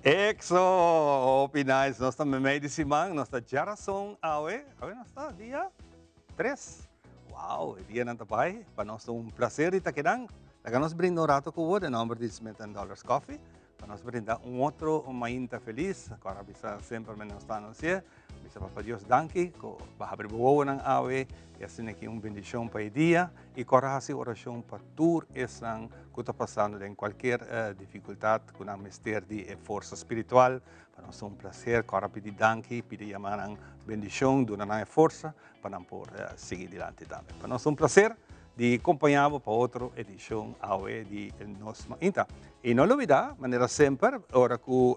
Exo, opinais, nós estamos meio de semana, nós estamos geração awe nós estamos dia 3. Uau, dia não está pai, para nós é um prazer estar aqui. Nós nos brindar um rato com o de número de $50 coffee, para nós brindar outro, uma inta feliz, agora bisa sempre menos está no céu, bisa para Deus danke, ko abrir boa ng awe, e assim aqui bendição para o dia, e coragem oração para tudo essa que está passando em qualquer dificuldade, com a mister de força espiritual, para nós é um prazer, agora pedir danke, pedir chamar bendição, donar força, para poder seguir adiante também. Para nós é um prazer de acompanhar para outra edição AOE de Nos Mainta. E não olvidar, maneira sempre, ora que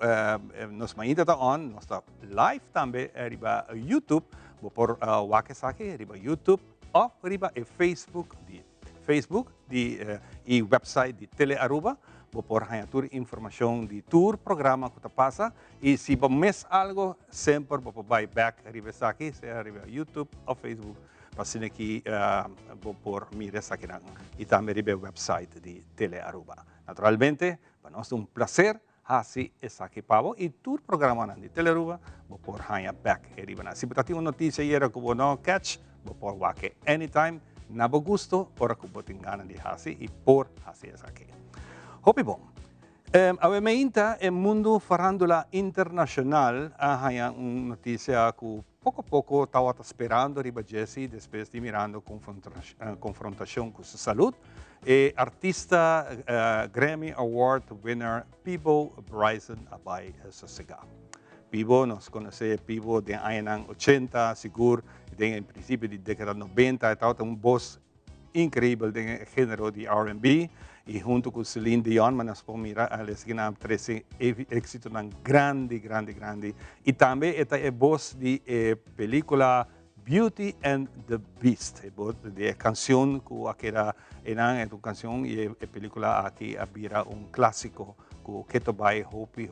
Nos Mainta está on, nós está live também riba YouTube, vou por Wakesaki, riba YouTube, ou riba Facebook e website de Tele Aruba, vou por tour informação de tour programa que está passa, e se você miss algo, sempre vou por back riba aqui, seja riba YouTube ou Facebook, para aqui vou por miras aqui e também riba website de Tele Aruba. Naturalmente, para nós é um prazer assim essa aqui pavo e tour programa de Tele Aruba vou por back riba. Se você tem uma notícia aí que você não catch, vou por wake anytime, na bo gusto, ora que você tem ganas de hasi e por hasi essa aqui. Hopi bom. Avemainta é mundo farándula internacional, há uma notícia que pouco a pouco estava esperando riba Jesse, depois de mirando confrontação com sua saúde, e artista Grammy Award winner Peabo Bryson abai sossegado. Peabo, nós conhecemos Peabo de anos 80, seguro, em princípio de década 90, estava um voz incrível de gênero de R&B, e junto com Celine Dion, mas nós podemos mirar, eles ganharam 13 êxitos grande. E também esta é a voz de película Beauty and the Beast, de canção que era uma canção e a película aqui vira um clássico que vai Hopi,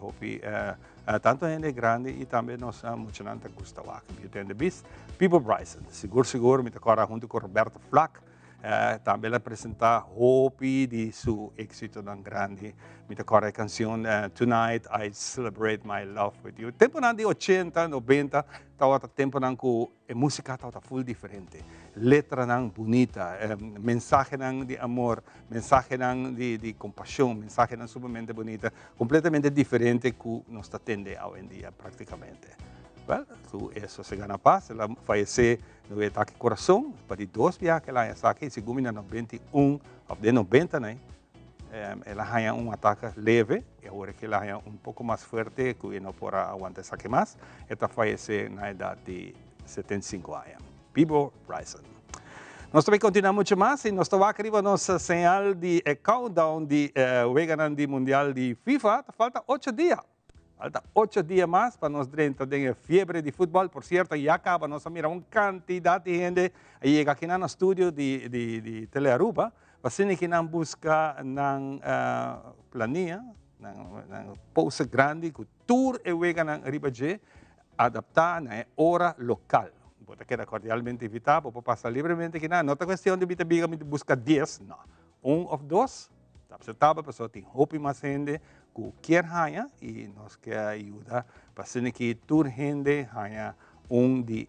tanto gente grande e também nós muita gente gosta Beauty and the Beast. Peabo Bryson, seguro, me agora junto com Roberto Flack, também apresentar Hopi de seu êxito tão grande. Me agora a canção Tonight I Celebrate My Love With You. Tempo de 80, 90, estava tempo que a música estava full diferente. Letra bonita, mensagem de amor, mensagem de compaixão, mensagem sumamente bonita, completamente diferente que nós atende hoje em dia praticamente. Well, isso se gana paz, ela faleceu no ataque ao coração, para 2 dias que ela está aqui, segundo no 21 de 90, né? Ela tinha ataque leve, e agora que ela é pouco mais forte, que não pode aguentar isso aqui mais, ela faleceu na idade de 75 anos. Peabo Bryson. Nós também continuamos muito mais, e nós estamos aqui com nossa señal de countdown de Weganan de Mundial de FIFA, falta 8 dias. Falta 8 dias mais para nós dentro de fiebre de futebol. Por cierto, já acaba, nós miramos uma quantidade de gente a chegar aqui no estúdio de Tele Aruba, para que não busca na planilha, na pausa grande, que tudo é wega na Ribaje, adaptar na hora local. Você quer cordialmente evitar, para passar livremente aqui. Não é questão de buscar 10, não. Ou 2, você estava, a pessoa tem roupa mais gente, que quer ganhar, e nós queremos ajudar para que toda gente ganhe de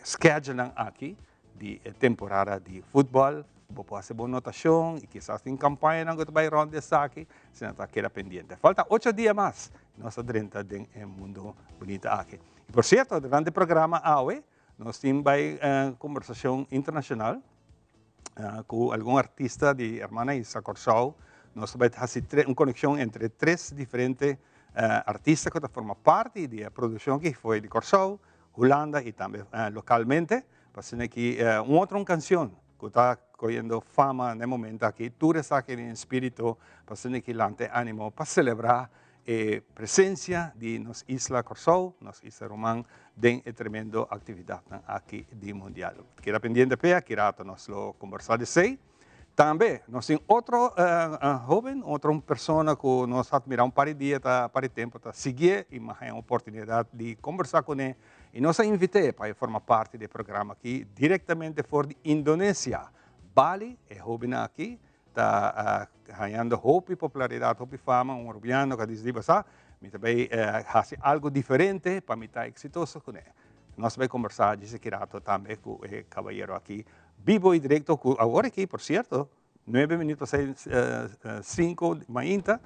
schedule aqui de temporada de futebol, para fazer boa notação, e quizás tem campanha que vai ronda aqui, se não está queda pendiente. Falta 8 dias mais, nós dentro do mundo bonito aqui. E por certo, durante o programa AOE, nós temos conversação internacional com algum artista de Hermana Isa Corsau. Nós vamos fazer uma conexão entre 3 diferentes artistas que formam parte da produção que foi de Corsau, Holanda e também localmente. Para que uma outra canção que está cogiendo fama no momento aqui, tudo está aqui em espírito, para que lante ánimo para celebrar a presença de nossa Isla Corsau, nossa Isla Román, de tremenda atividade aqui do Mundial. Queda pendiente para que nós lo conversar de sei. Também, nós temos outro jovem, outra pessoa que nós admiramos para o dia, para o tempo, para seguir e mais uma oportunidade de conversar com ele. E nós a invitei para formar parte do programa aqui, diretamente fora de Indonésia. Bali é jovem aqui, está ganhando hope popularidade, hope fama, urbano que diz basa, me também faz algo diferente para me estar exitoso com ele. Nós vamos conversar de Kirato também com o caballero aqui, vivo e direto, agora aqui, por certo, 9 minutos para 5 da manhã.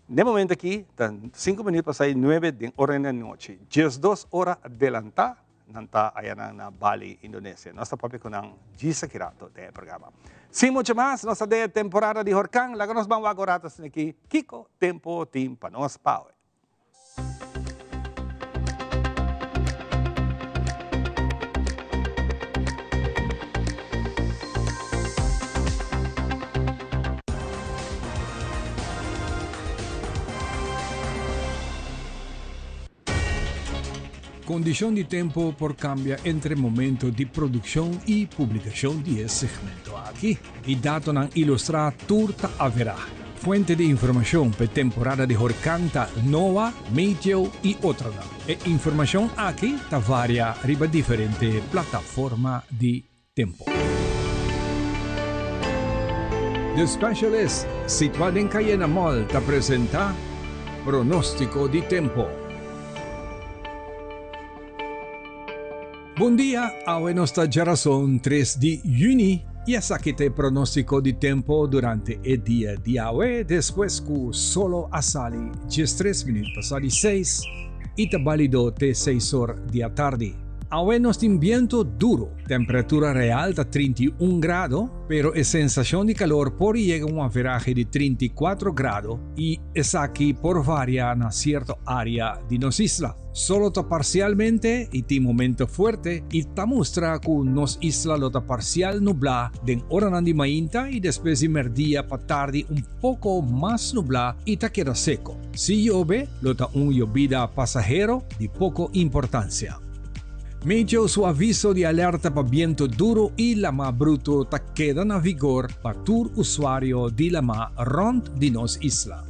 No momento aqui, 5 minutos para 9 da hora da noite. 2 horas adelantar, não está aí na Bali, Indonésia. Nós estamos com o Gisa Kirato do programa. Sem muito mais, nossa temporada de Horkang, lá nós vamos agora aqui, Kiko Tempo Team para nós, Pau. Condición de tiempo por cambia entre momento de producción y publicación de ese segmento aquí. Y dato nan ilustra turta haverá. Fuente de información per temporada de Horkanta Nova, Meteo y otra. E información aquí ta varia riba diferente plataforma de tempo. The Specialist, situado en Cayena Mall, te presenta Pronóstico de Tempo. Bom dia, hoy nuestra razón 3 de junio y hasta que te pronóstico de tiempo durante el día de hoy, después que solo a sali 13 minutos pasado 6 y te válido de 6 horas de la tarde. Hoy nos tiene viento duro, temperatura real de 31 grados, pero la sensación de calor por llega a un averaje de 34 grados y es aquí por variar en cierta área de nos isla. Solo está parcialmente y de momento fuerte y te muestra que nos isla lo está parcial nublada de hora de mañana y después de mediodía para tarde un poco más nublada y te queda seco. Si llueve, lo está un llovida pasajero de poca importancia. Meteo su aviso de alerta para viento duro y la más bruto te queda en vigor para todo usuario de la más rond de nos isla.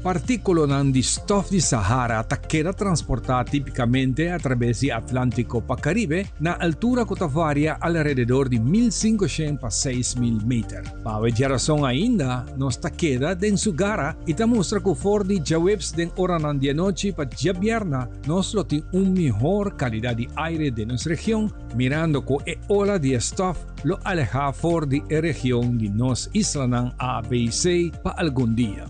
Partículas de stuff de Sahara te queda transportada típicamente a través del Atlántico para Caribe na altura que varia alrededor de 1.500 a 6.000 metros. Para ver razón ainda, nos te queda en su gara y te muestra que for de jawebs den hora de noche para viernes nos lo tiene una mejor calidad de aire de nuestra región, mirando que el ola de stuff lo aleja for de la región de nos isla A, B y C para algún día.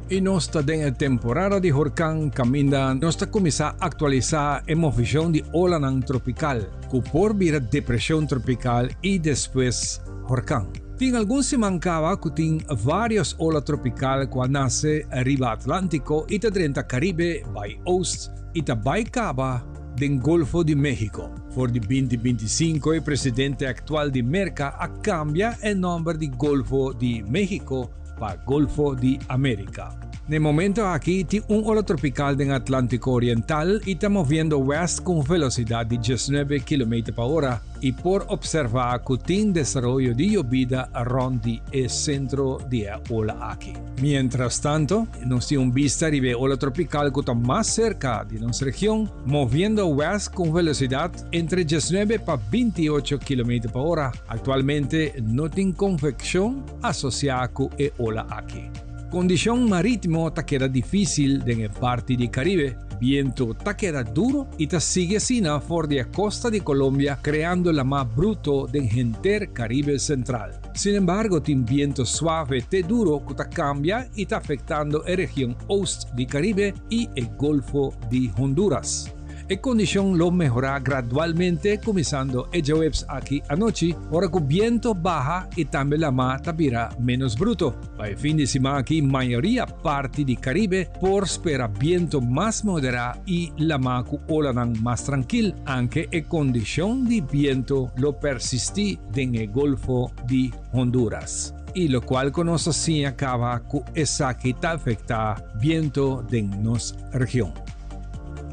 Y nuestra temporada de Horkang camina nos comienza a actualizar hemos visión de ola tropical, que por vira depresión tropical y después Horkang. Tiene algún se mancaba que tiene varios olas tropical que nace arriba Atlántico y te drenta Caribe, by Ost y te by Caba del Golfo de México. For de 2025 el presidente actual de Merca cambia el nombre de Golfo de México para Golfo de América. De momento aquí tiene un ola tropical del Atlántico Oriental y estamos viendo west con velocidad de 19 km por hora y por observar que tiene desarrollo de llovida around el centro de la ola aquí. Mientras tanto, nos tiene un vista de ola tropical que está más cerca de nuestra región, moviendo west con velocidad entre 19 para 28 km por hora. Actualmente no tiene convección asociada con la ola aquí. Condición marítimo te queda difícil en el parte de Caribe. Viento te queda duro y te sigue sin for de la costa de Colombia, creando la más bruto del enter Caribe central. Sin embargo, tiene viento suave te duro que te cambia y está afectando la región oeste de Caribe y el Golfo de Honduras. La condición lo mejora gradualmente, comenzando el jueves aquí anoche, ahora que viento baja y también la mar tabira menos bruto. Para el fin de semana aquí, mayoría parte de Caribe por esperar viento más moderado y la mar con ola más tranquila, aunque la condición de viento lo persiste en el Golfo de Honduras. Y lo cual conoce así acaba con esa que te afecta viento de nuestra región.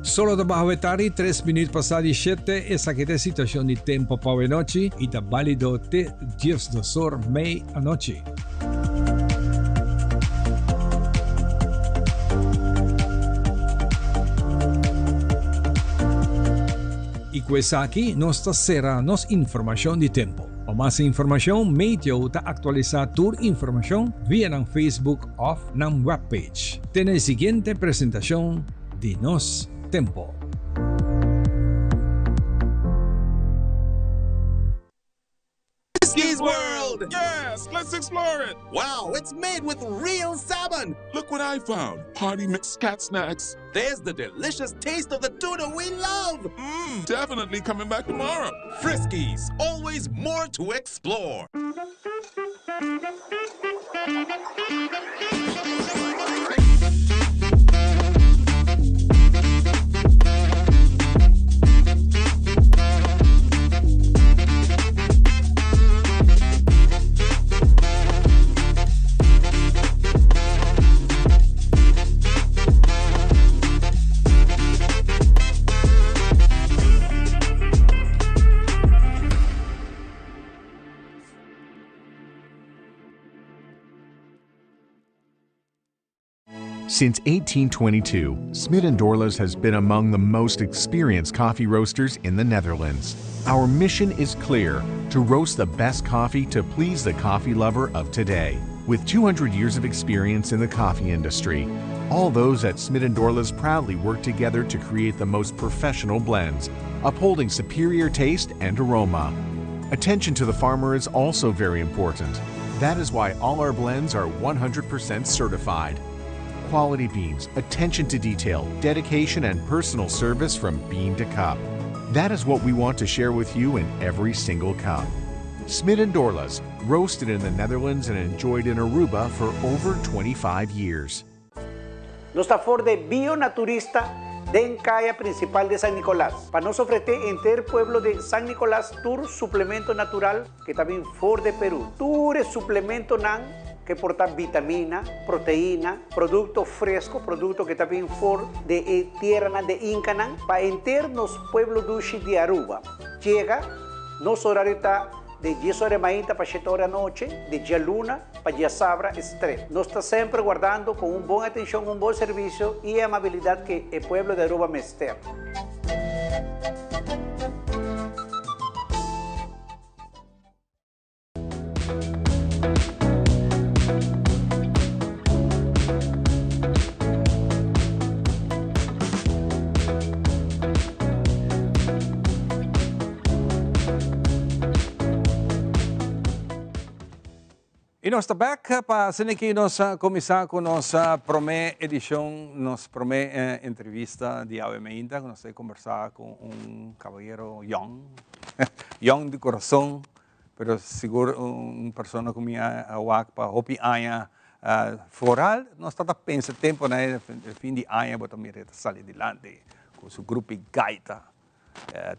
Solo debajo de tarde, 3 minutos pasados 7, esa que es situación de tiempo para noche y está válido de 10 horas media anoche. E questa aqui nós será nos informação de tempo. Para mais informação, meio ta atualizar tour informação via ng Facebook of ng webpage. Tem a seguinte apresentação de nos tempo. Whiskey's World! Yes, let's explore it. Wow, it's made with real salmon. Look what I found. Party mixed cat snacks. There's the delicious taste of the tuna we love. Definitely coming back tomorrow. Friskies, always more to explore. Since 1822, Smit & Dorlas has been among the most experienced coffee roasters in the Netherlands. Our mission is clear: to roast the best coffee to please the coffee lover of today. With 200 years of experience in the coffee industry, all those at Smit & Dorlas proudly work together to create the most professional blends, upholding superior taste and aroma. Attention to the farmer is also very important. That is why all our blends are 100% certified. Quality beans, attention to detail, dedication, and personal service from bean to cup. That is what we want to share with you in every single cup. Smit & Dorlas, roasted in the Netherlands and enjoyed in Aruba for over 25 years. Nos está for de bionaturista den calle principal de San Nicolás. Para nos ofrecer enter pueblo de San Nicolás tour suplemento natural que también for de Perú. Tour es suplemento nan que porta vitamina, proteína, producto fresco, producto que también for de tierra de Incanan, para enter nos pueblo dushi de Aruba. Llega, nos horario está de 10 horas de mañana para 7 horas de noche, de día luna para día sabra, estrés. Nos está siempre guardando con un buen atención, un buen servicio y amabilidad que el pueblo de Aruba me esté. E nós estamos back para que nós começar com nossa primeira edição, nossa primeira entrevista de Ainda, que nós vamos conversar com caballero young, young de coração, pero seguro pessoa como a para hopi aia floral, nós estamos pensando tempo na fim de aia, bota mira sair adiante com seu grupo gaita,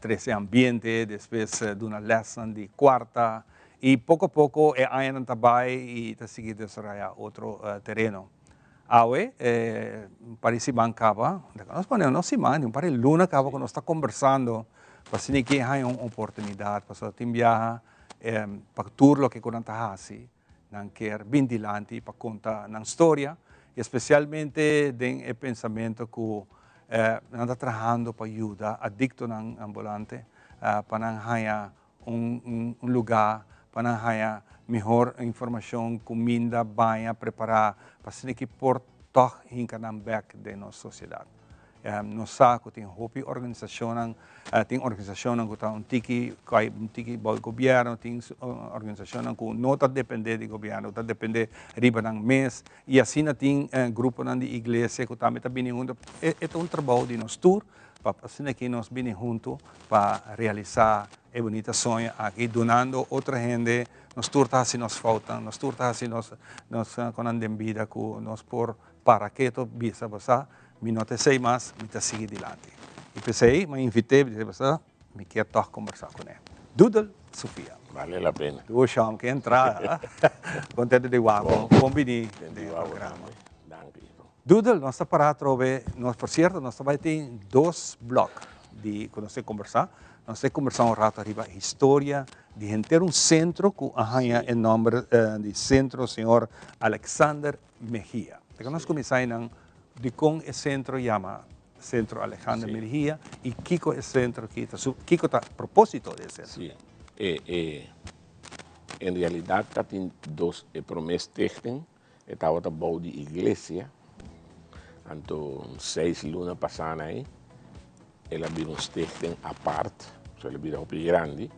13 ambiente, depois de uma lesson de quarta. E pouco a pouco é não trabalho e está seguindo desarrollar outro terreno. Awe, parece bancava, nós podemos não se manda, parece luna cava quando nós está conversando, para se que há uma oportunidade para te enviar para tudo que quando está assim, não quer bem dilante para contar na história, especialmente tem o pensamento que não está trabalhando para ajudar adicto não ambulante, para não haya lugar para haya melhor informação, comida, banha, preparar, para que por toch hinkanang back de nossa sociedade. Nós sabemos que tem organização, tem organização que está tiki governo, tem organização que não está dependendo do governo, está dependendo riba ng mês, e assim tem grupo de igreja que também está bem junto. É um trabalho de nós tour, para que nós bem junto para realizar é bonita sonho aqui, donando outra gente, nós turtas se nos faltam, nós turtas se nós com a vida que nós por para que to bisa basa, me não te sei mais, me te sigue adiante. E pensei, me invitei, me quer toch conversar com ele. Doodle, Sofia. Vale la pena. Tu chama que entrar, contente de guapo, combini de programa. Doodle, nós está para trove, nós por certo, nós vai ter 2 blocos de quando você conversar. Nós temos conversado rato arriba história de ter centro que arranha o nome de centro senhor Alexander Mejia. Então nós começamos de com o centro chama Centro Alexander Sí. Mejía, y Kiko es centro, Kiko está a propósito de centro. Sí. En realidad, dat in dos promestichting, estaba te bouw die iglesia, anto 6 luna pasana aí, ela bir een stichting apart, so ela bir op grandi,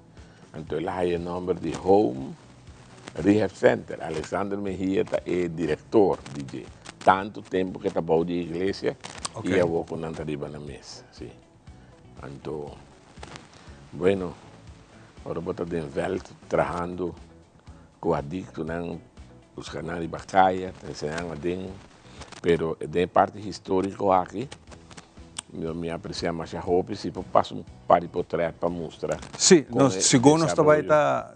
anto ela heeft een nummer die Home Rehab Center. Alexander Mejía é diretor DJ. Tanto tempo que está bouw die iglesia, Okay. e eu vou com arriba na mesa, sim. Anto, bueno, agora vou estar em veld trabajando com adicto ng os canais de Bacaya, ensinando a den, pero de parte histórico aqui, me aprecia mais a roupa e se passo um par de portretos para mostrar. Sí, Con el según nos desarrollo. estaba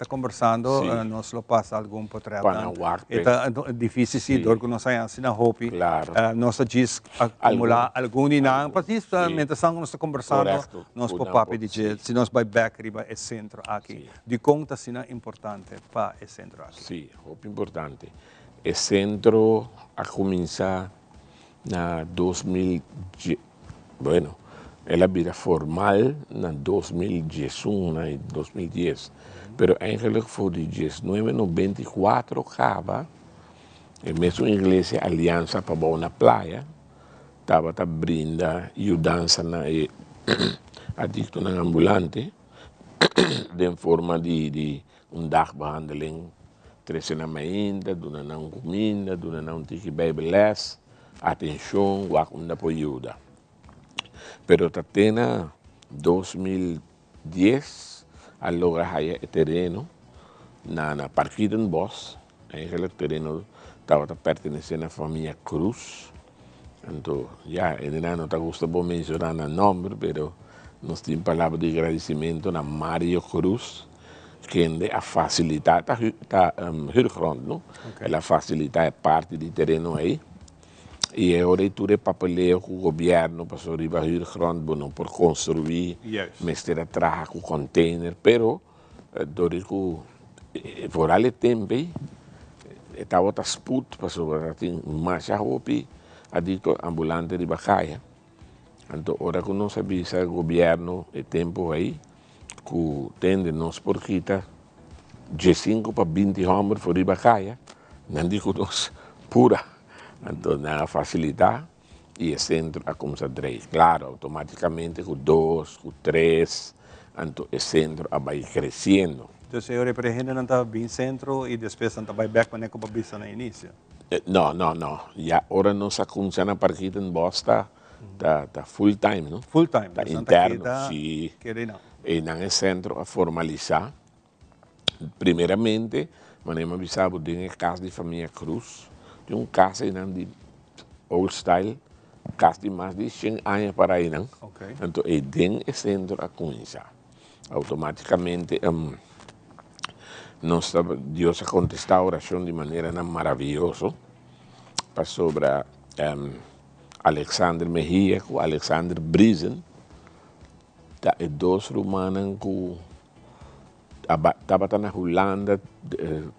conversando, Sí. nos lo pasa algún portrait. Panahuac, Está difícil Sí. sí, que nos hayan sin hopi. Claro. Nos diz acumular algum inang, mas mientras nós estamos conversando, Correcto. nos Una pop de sí. se nós vai back riba é centro aqui. Sí. De conta sina importante para é centro aqui. Sim, roupa importante. O centro a começar na 2000, bueno, ela vira formal na 2011, na 2010, pero eigenlijk voor die 1994 acaba, e mesmo igreja aliança para bom na praia, estava a brinda ajudança na adicto na ambulante, de forma de dagbehandeling. 3 na mainda, duna ng comida, duna ng tiki bijbeles, atenção, wakunda po ajuda. Pero tatena 2010, aloga haya terreno na Parquiden Bos, eigenlijk terreno estava pertencendo à família Cruz. Então, já, ele não está gostando de mencionar o nome, pero nós temos palavra de agradecimento na Mario Cruz, que a facilitar a huurgrond, no? Okay. Ela facilita parte do terreno aí. E agora tudo é papeleo com o governo para sobre a huurgrond, bueno, por construir, Yes. mestre atrás com container, pero dorico por alle tempo estava a sput para sobre mais a roupa a dito ambulante de Bacaya. Então, agora que nós avisa o governo e tempo aí, que tende nos porquita de 5 para 20 homens por ir Bacaya, não digo nós pura, então não facilitar e o centro a começar a três. Claro, automaticamente com 2, com 3, então o centro vai crescendo. Então, eu por exemplo, não estava bem centro e depois não estava back para para bisa na início. Não. Já agora nós começamos a partir em Bosta, tá full time, não? Full time. Tá Santa interno, Queda, sim. queda não. E não centro a formalizar. Primeiramente, manema bisabo de casa de família Cruz, de casa de old style, casa de mais de 100 anos para aí, não? Okay. Então, e den é centro a começar. Automaticamente, Deus a contestar a oração de maneira maravilhosa, para sobre Alexander Mejía com Alexander Brisen, tá, e 2 romanos que estava na Holanda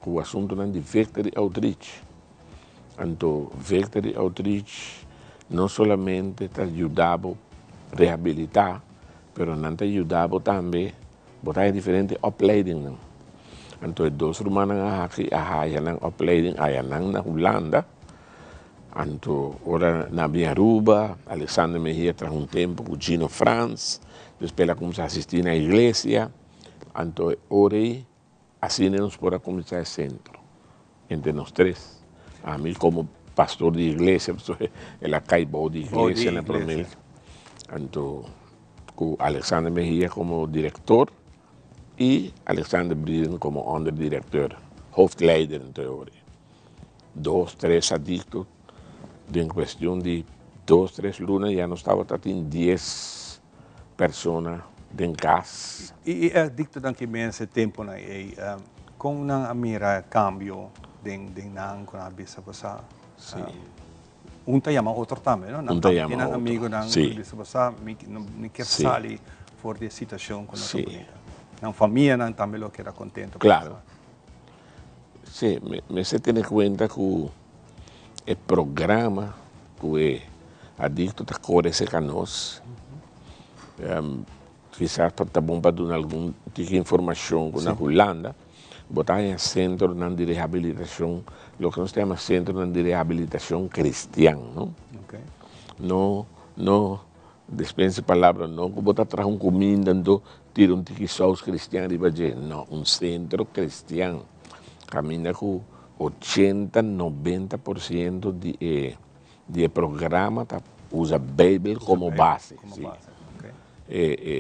com o assunto de Victory Outreach. Então, Victory Outreach não somente te ajudava a reabilitar, mas não te ajudava também a botar diferentes opleidingen. Então, 2 romanos aqui, a opleiding, na Holanda. Então, ora na Aruba, Alexander Mejía traz tempo com Gino Franz, depois ela começou a assistir na igreja. Então, orei, assim nos para começar o centro, entre nós 3. A mim, como pastor de igreja, ela caibou de igreja na primeira. Então, com Alexander Mejía como diretor e Alexander Briden como onderdirector, hoofdleider em teoria. 2, 3 adictos, em questão de 2, 3 lunas, já não estava em 10 pessoas em casa. E é dito que mense tempo na com nang amira cambio den nang com a bisa basa. Un tayama outro também, não? Un tayama outro. outro. Amigo nang Sim. bisa basa, me quer Sim. sali for de situação com Sim. Nang família nang também lo que era contento. Claro. Sí, me se tiene cuenta que el programa que adicto a correr canos. Quizás está bom para dar algum tipo de informação na Holanda, botar em centro de reabilitação, o que nós chamamos centro de reabilitação cristã, não? Okay. Não dispense palavra, não que botar atrás comida, então tira tiki saus cristiano e vai não, centro cristão, caminha com 80-90% de programa usa Bíblia como base.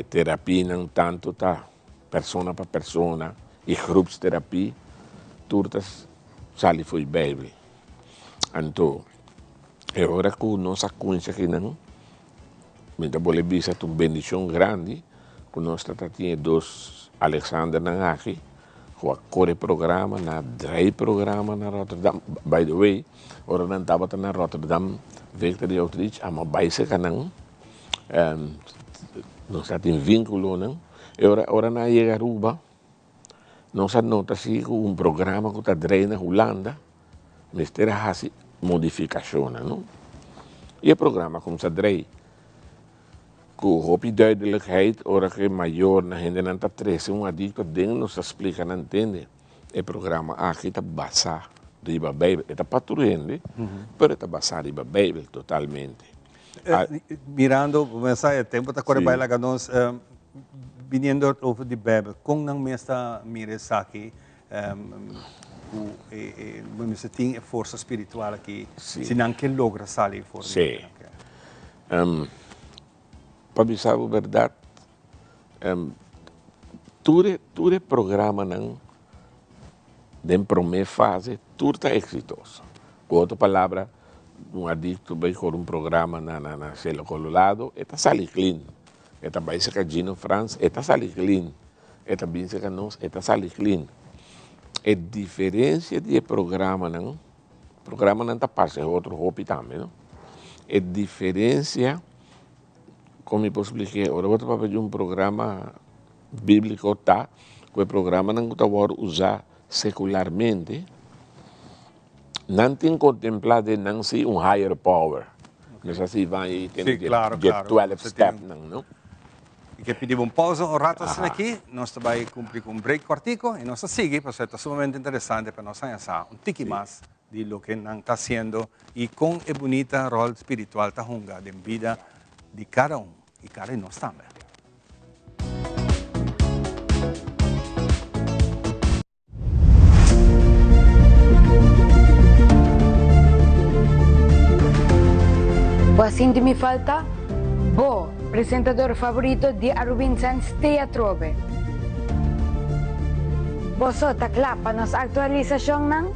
Terapia não tanto tá persona para persona e grupos terapia turtas sali foi Bíblia. Então agora que nossa concha aqui não, me dá boa vista uma bendição grande, que nós temos dois Alexander aqui, com a core programa, na dry programa na Rotterdam. By the way, ora não estava na Rotterdam, Victory Outreach, ama vai ser canang, nós temos vínculo não, ora na Aruba, nós nota se programa que está dry na Holanda, mas terá assim modificação não, e o programa como está dry com hoop duidelijkheid, ora que maior na gente não está três, adicto dentro nos explica não entende, o programa aqui está basado riba Bíblia, está patrulhando, mas está basado riba Bíblia totalmente. Mirando, mensaje, tempo está correndo bem lá que nós viniendo over de Bíblia, com não mesta mires aqui, você tem força espiritual aqui, se não que logra sair fora. Sim. Para avisar a verdade, todo programa não, de primeira fase, tudo está exitoso. Com outra palavra, adicto vai com programa na Celo Colorado, está sali clean. Está vai ser que Gino France, está sali clean. Está bem ser que nós, está sali clean. A diferença de programa não está passando outro hobby também, não? A diferença, como eu posso explicar, agora eu vou fazer programa bíblico, tá? Que o programa não está usar secularmente, não tem contemplado não ser higher power. Mas assim vai ter claro, 12 steps, não? E que pedimos pausa um rato assim aqui, nós vamos cumprir com um break cortico e nós seguimos, porque é sumamente interessante para nós saber um tiki mais de lo que não está haciendo e com a bonita rol espiritual da junga de vida de cada e cada de nós também. O sinto me falta, bo, presentador favorito de Arubinsan's Teatrobe. Boso taklapa nos actualización ng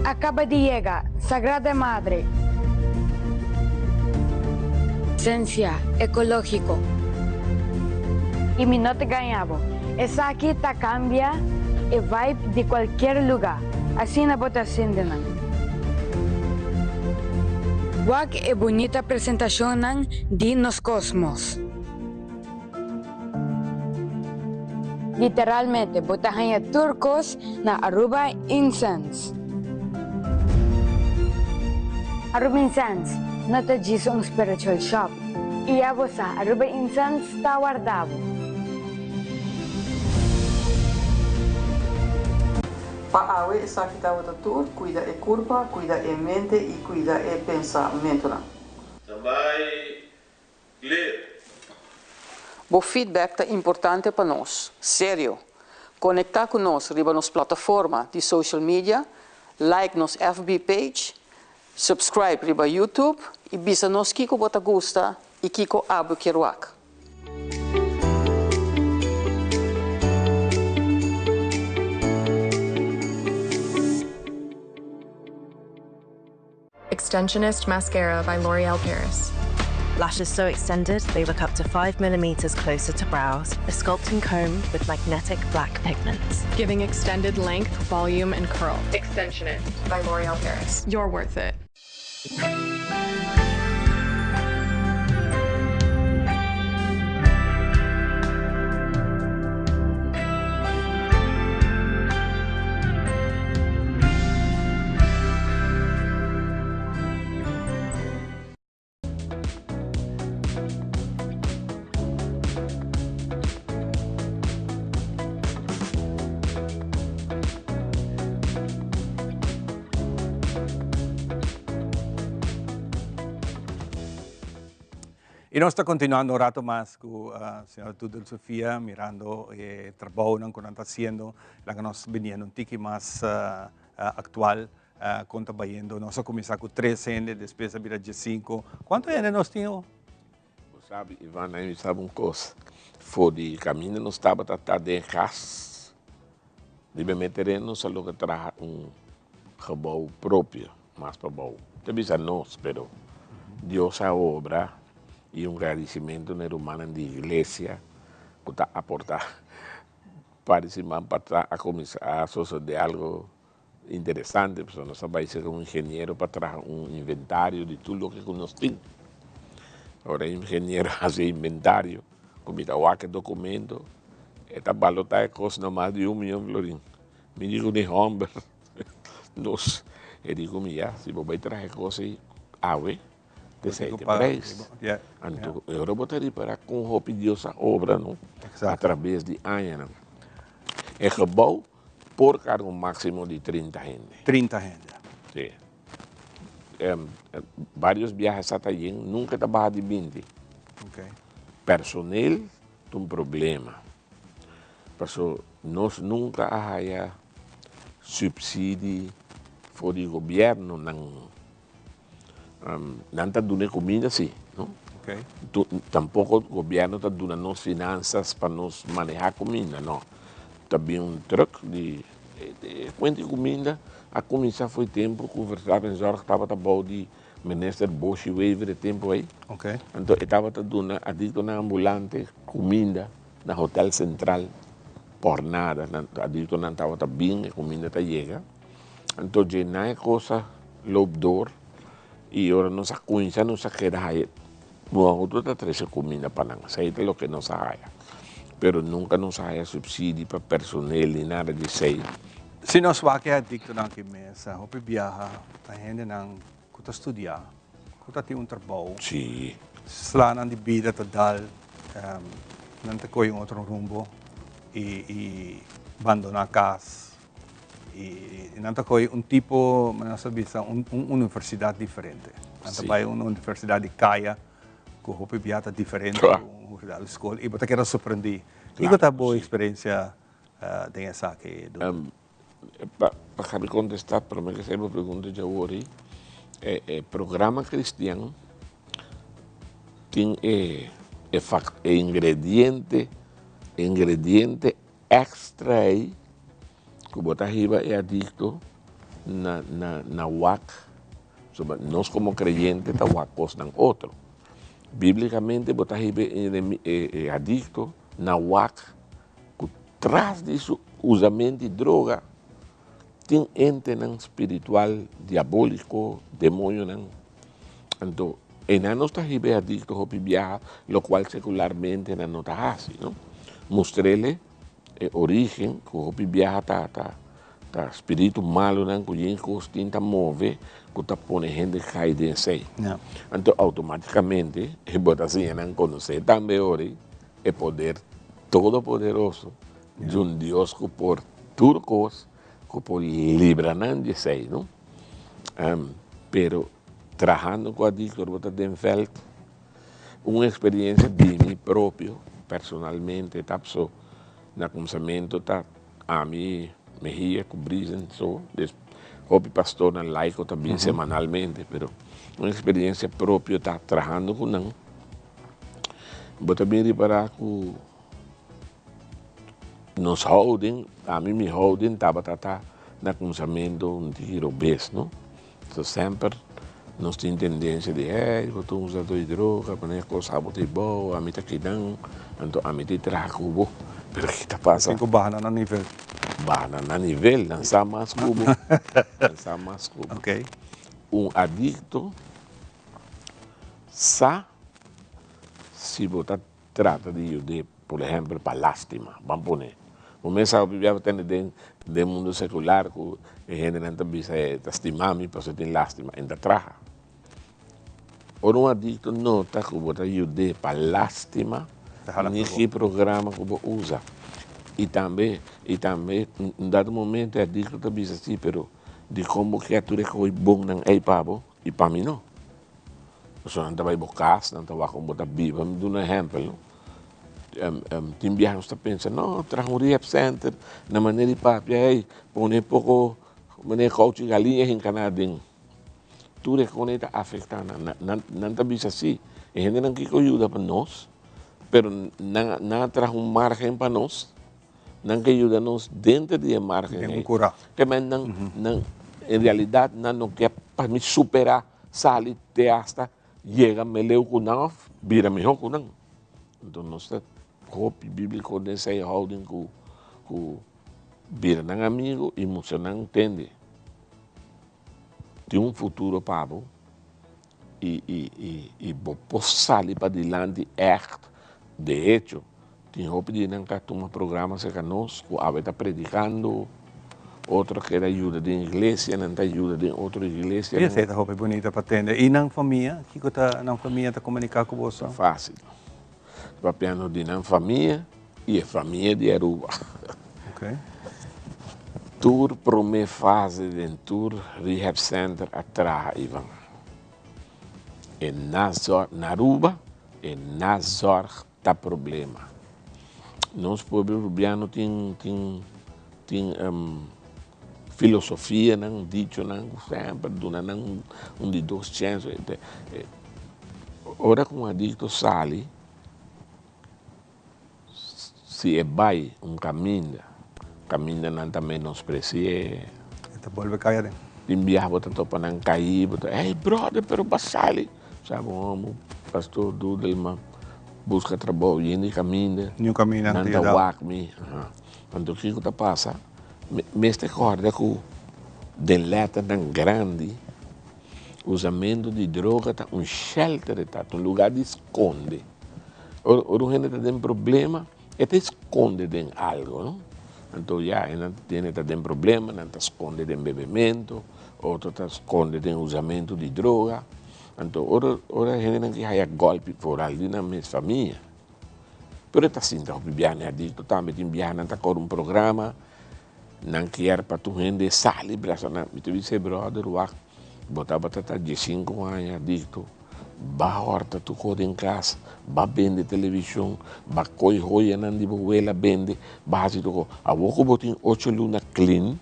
acaba de llegar Sagrada Madre. Esencia ecológico. Y mi no te ganhabo. Esa aquí te cambia el vibe de cualquier lugar. Así na votación de nan. Wag e bonita presentación ng di nos cosmos. Literalmente, botahan turcos na Aruba Incense. Aruba Incense, not just un spiritual shop. Iabo sa Aruba Incense Tower Davao. Paawe sa kita tour, cuida e curva, cuida e mente e cuida e pensamento. Também ler. O feedback é importante para nós, sério. Conectar com nós riba nos plataforma de social media, like nos FB page, subscribe riba YouTube e bisa nos kiko bota gusta e kiko abo kiruak. Extensionist Mascara by L'Oreal Paris. Lashes so extended, they look up to 5 millimeters closer to brows. A sculpting comb with magnetic black pigments. Giving extended length, volume, and curl. Extensionist by L'Oreal Paris. You're worth it. E nós está continuando um rato mais com a senhora Tudor Sofia, mirando o trabalho que nós está fazendo, lá que nós venimos um tiki mais atual, quando está vendo, nós começamos com 3 anos, depois a vida 5. Quantos anos nós tínhamos? Sabe, Ivan, aí sabe uma coisa, foi de caminho, nós estava tratando de casa, de meter-nos só que traz gebouw próprio, mais para bom. Também a nós, pero Deus a obra e agradecimento na humana da igreja que está aportar para a começar a suceder algo interessante, porque nós vai ser um engenheiro para trazer inventário de tudo o que nós temos. Agora, o engenheiro faz inventário, comida o que documento, esta balota é custa mais de 1 milhão de florins. Me digo de homem, nós, eu digo, se você vai trazer coisas, de 7 preços. Então, eu botaria para com o Deus a obra, não? Através de anos. É gebouw por cargo máximo de 30 gente. 30 gente. Sim. Vários viajes até aí, nunca trabalha de 20. Okay. Personal, tem um problema. Porque nós nunca há subsídio for o governo, não está dando comida, sim. Não? Okay. Tampouco o governo está dando nos finanças para nos manejar comida, não. Também um truque de quanto comida, a começar foi tempo, conversava em hora que estava bom de ministro Bosch e Weaver, tempo aí. Okay. Então, eu estava dando adicto na ambulante, comida, na hotel central, por nada, adicto não estava bem, a comida está chega. Então, já não é coisa loubdor, e agora nossa conheça, nossa querida, outro está trazendo comida para nós, isso é o que nos haja. Pero nunca nos haja subsídio para personal e nada de sei. Se nós vamos adicto na mesa, ou viaja, a gente não está estudando, está tendo trabalho. Sim. Slá na vida total, não te coi outro rumbo e abandonar a casa. E não te coi tipo, mas uma universidade diferente. Não te vai uma universidade de caia, com o viaja diferente, uma universidade de escola, e você quer surpreender. E qual é a boa experiência dessa aqui? Para me contestar, para me fazer uma pergunta de hoje, o programa cristiano tem ingrediente extra aí, que você arriba é adicto na WAC. Nós como creyentes, está WAC costan outro. Biblicamente, você arriba é adicto na WAC, que traz disso usamento de droga, tem ente espiritual, diabólico, demônio. Então, não nós está adicto ao viajar, o qual secularmente não está assim, não? Mostrei-lhe a origem, que o viajar está espírito malo, não? Que a gente está move, que está pondo gente cair de si. Então, automaticamente, você assim, não conhece também hoje, o poder todo-poderoso de um Deus que por turcos, que por livrar de si, não? Pero, trabalhando com a Dictor Denfeld, uma experiência de mim próprio, personalmente, tapso, na começamento, a mim, Mejia, com Brisen, o pastor na laico também semanalmente, pero uma experiência própria, trabalhando com não. Vou também reparar que nos holding, a mim me holding, estava na começamento um tiro bes, não? Então, sempre nós temos tendência de, eu estou usando droga, mas coisa muito boa, a mim está quedando, então a mim está trazendo, pero o que está passando? Tem que barra na nível. Barra na nível, lançar mais cubo, lançar mais cubo. Ok. Adicto, se você trata de, por exemplo, para lástima, vamos poner. Começa a viver dentro do mundo secular, que a gente não bisa estimar-me, porque você tem lástima, ainda traja. Ou adicto nota que você ajuda para lástima, nesse programa que você usa. E também, em dado momento, é adicto também assim, pero de como criatura que foi bom não é para você, e para mim não. So, não vai buscar, não vai botar viva, me dá um exemplo. Tem viajantes que pensam, não, traz um rehab center, na maneira de papi, aí, põe pouco, maneira coach galinhas em Canadá. Tudo é que está afetando, não está visto assim. A gente não quer ajuda para nós, mas não traz margem para nós, não quer ajudar nós dentro da margem. Tem curar. Que não, em realidade, não quer para me superar, sair até hasta, chega, me leu com não, vira melhor com não. Então, nós temos hope bíblico nessa holding que vira não amigo e você não entende. Tem um futuro para você e você sair para diante de hecho, tem hope de não ter um programa conosco, a está predicando, outro que ajuda de igreja, não tem ajuda de outra igreja. E essa é a hope bonita para atender. E na família, que na família está comunicar com você? Fácil. Papiano de na família e a família de Aruba. Ok. Tour primeira fase de tour rehab center atrás, Ivan. E na Aruba, e na zorg tá problema. Nós povo rubiano tem filosofia, não dicho, não sempre dona não de dois chances. Ora com adicto sali, se é vai caminho não também menosprecia. Então volve a cair. Enviar bota topa não cair, bota, hey brother, pero basali, sabe como pastor Dudelman busca trabalho e nem caminho, nenhum caminho não dá whack me, quando o que está passa, me recorda que deleta tão grande, usamento de droga tá shelter tá lugar de esconde. O gente tem problema, te esconde de algo, não? Então, já, não tem problema, não está esconde de bebimento, outro está esconde de usamento de droga. Então, ora a gente não quer golpe por ali na minha família. Pero está assim, está viajando adicto, também tem viajando, está com programa, não quer para tu gente sair, não, tu disse, brother, botava tá de 5 anos adicto, ba horta tu cor em casa, ba vende televisão, ba coi roia não de boela vende, ba assim tu a boco botin 8 luna clean,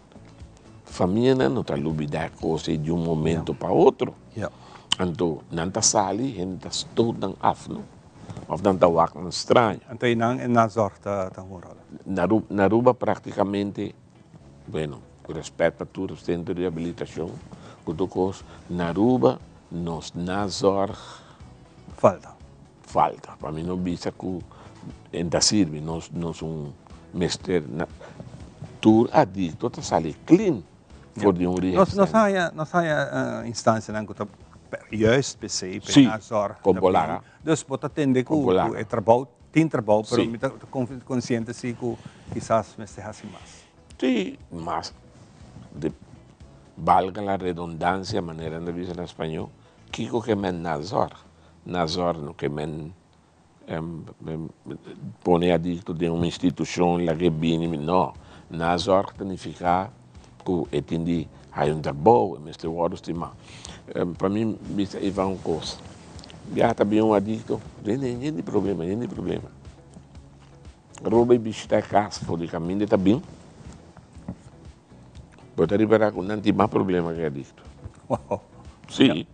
família não tá lubida coisa de momento para outro. Então, não tá sali, gente tá todo afno, of não tá wak estranho. Então, na zorg tá Na Aruba praticamente, bueno, com respeito a todo o centro de reabilitação, na Aruba, nós na zorg falta. Para mim não visa que ainda serve, nós mestre tour adicto tá sali clean for de rehab. Nós há instância não que juist PC, na zorg. Compolaga. Dus bota atender que o trabalho, tem trabalho, pero me tá consciente assim que quizás me esteja assim mais. Sim, mas valga a redundância, maneira de dizer em espanhol, Kiko que men Nazor no que men pone adicto de uma instituição lá que bem não, Nazor significa que entendi hay trabalho, mas te word estima. Para mim, bisa iba uma coisa. Já também adicto, nem problema. Rouba e bicho da casa, for de caminho está bem. Pode arribar com não tem mais problema que adicto. Wow. Sim.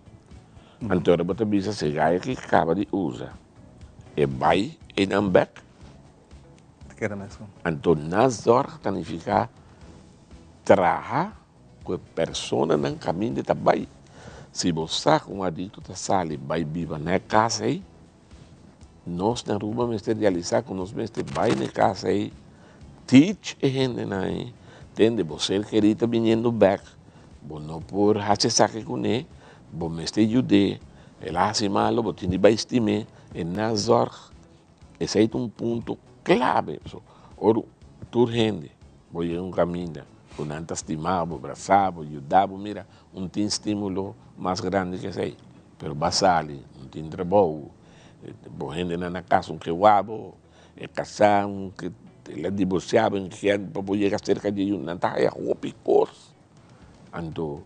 Então, você bisa chegar que acaba de usar. E vai e não back. Então, Nazor significa trabalhar com a pessoa no caminho de trabalho. Se você com um adicto está sali, vai viver na casa aí, nós na Aruba me realizar com nós mestre vai na casa aí, teach a gente aí, entende? Você querida vindo back, você não por fazer saque com ele, você mestre ajude, ele hace malo, você tem que estimar, e na zorg, esse é um ponto clave, ora, tu gente, vai um caminho. Quando não está estimado, abraçado, ajudado, mira, não tem estímulo mais grande que esse. Mas basali, não tem trabalho. A gente na casa um que guabo, é casar, que ele é divorciado, que para poder cerca de um, não está aí, picos. Então,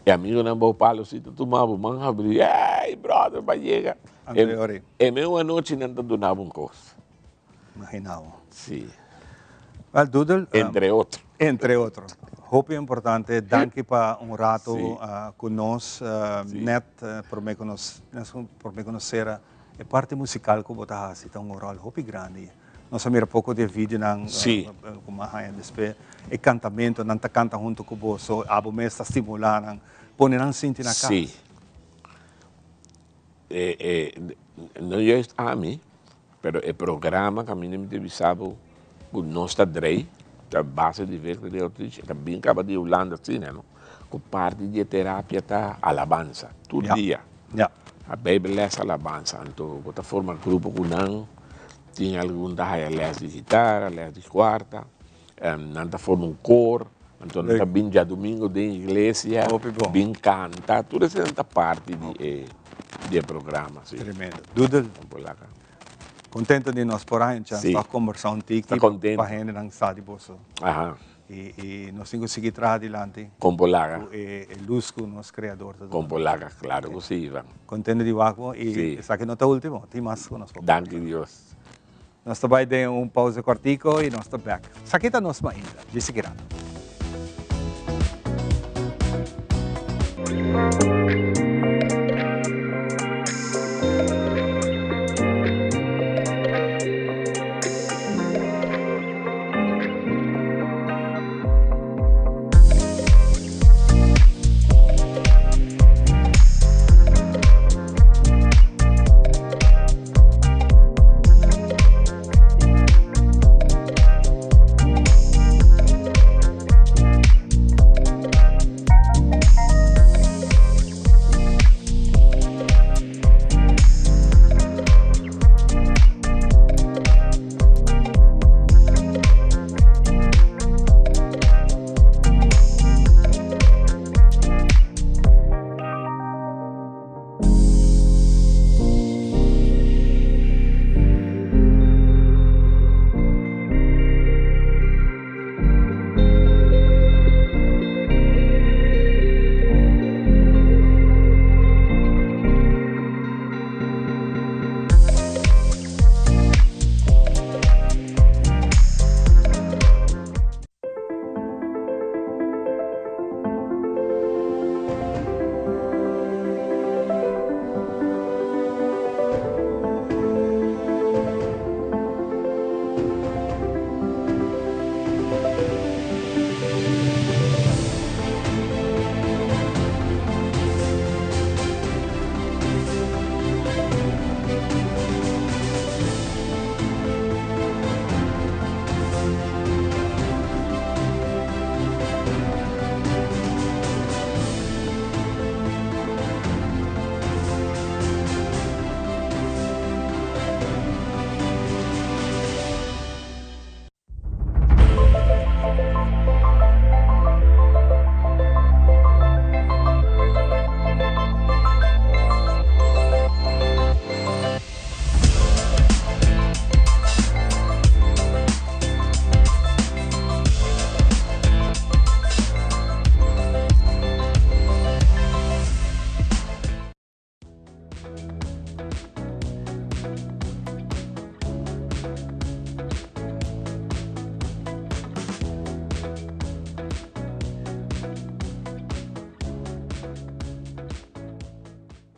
e amigo não vai palo, se tu tomava, manga abrir, ei, brother. sábado vai llegar. Anteriore. É uma noite não donava um coisa. Imaginava. Sim. Well, Doodle, Entre outros. Entre outros. Hoop importante, danke para um rato Sim. conosco, net, por me conhecer a parte musical que você faz, então um rol hoop grande. Nós mira pouco de vídeo nang como a despe e cantamento nang canta junto com você, abo me está estimulando, pone nang sinti na casa. Sim. Não é a mim, mas o programa que a mim me avisava com nossa Drey, a base de verde de autriz, também acaba de Holanda, assim, né? Com parte de terapia tá alabanza, todo dia. A Bíblia é alabanza, então você forma grupo com não, tinha algum da les de guitarra, les de quarta, não forma coro, então também já domingo de igreja, bem canta, toda essa parte de programa. Sim. Tremendo. Doodle. Contento de nós por aí, já está conversando um tiki para a gente não está de bolso. E nós temos que seguir adelante. Com Polaca. E luz com o nosso criador. Com Polaca, claro que sim, Ivan. Contento de Waco e essa aqui não está último, tem mais com nós. Danke Deus. Nós também demos um pausa cortico e nós estamos back. Essa aqui está nós ainda, de seguir.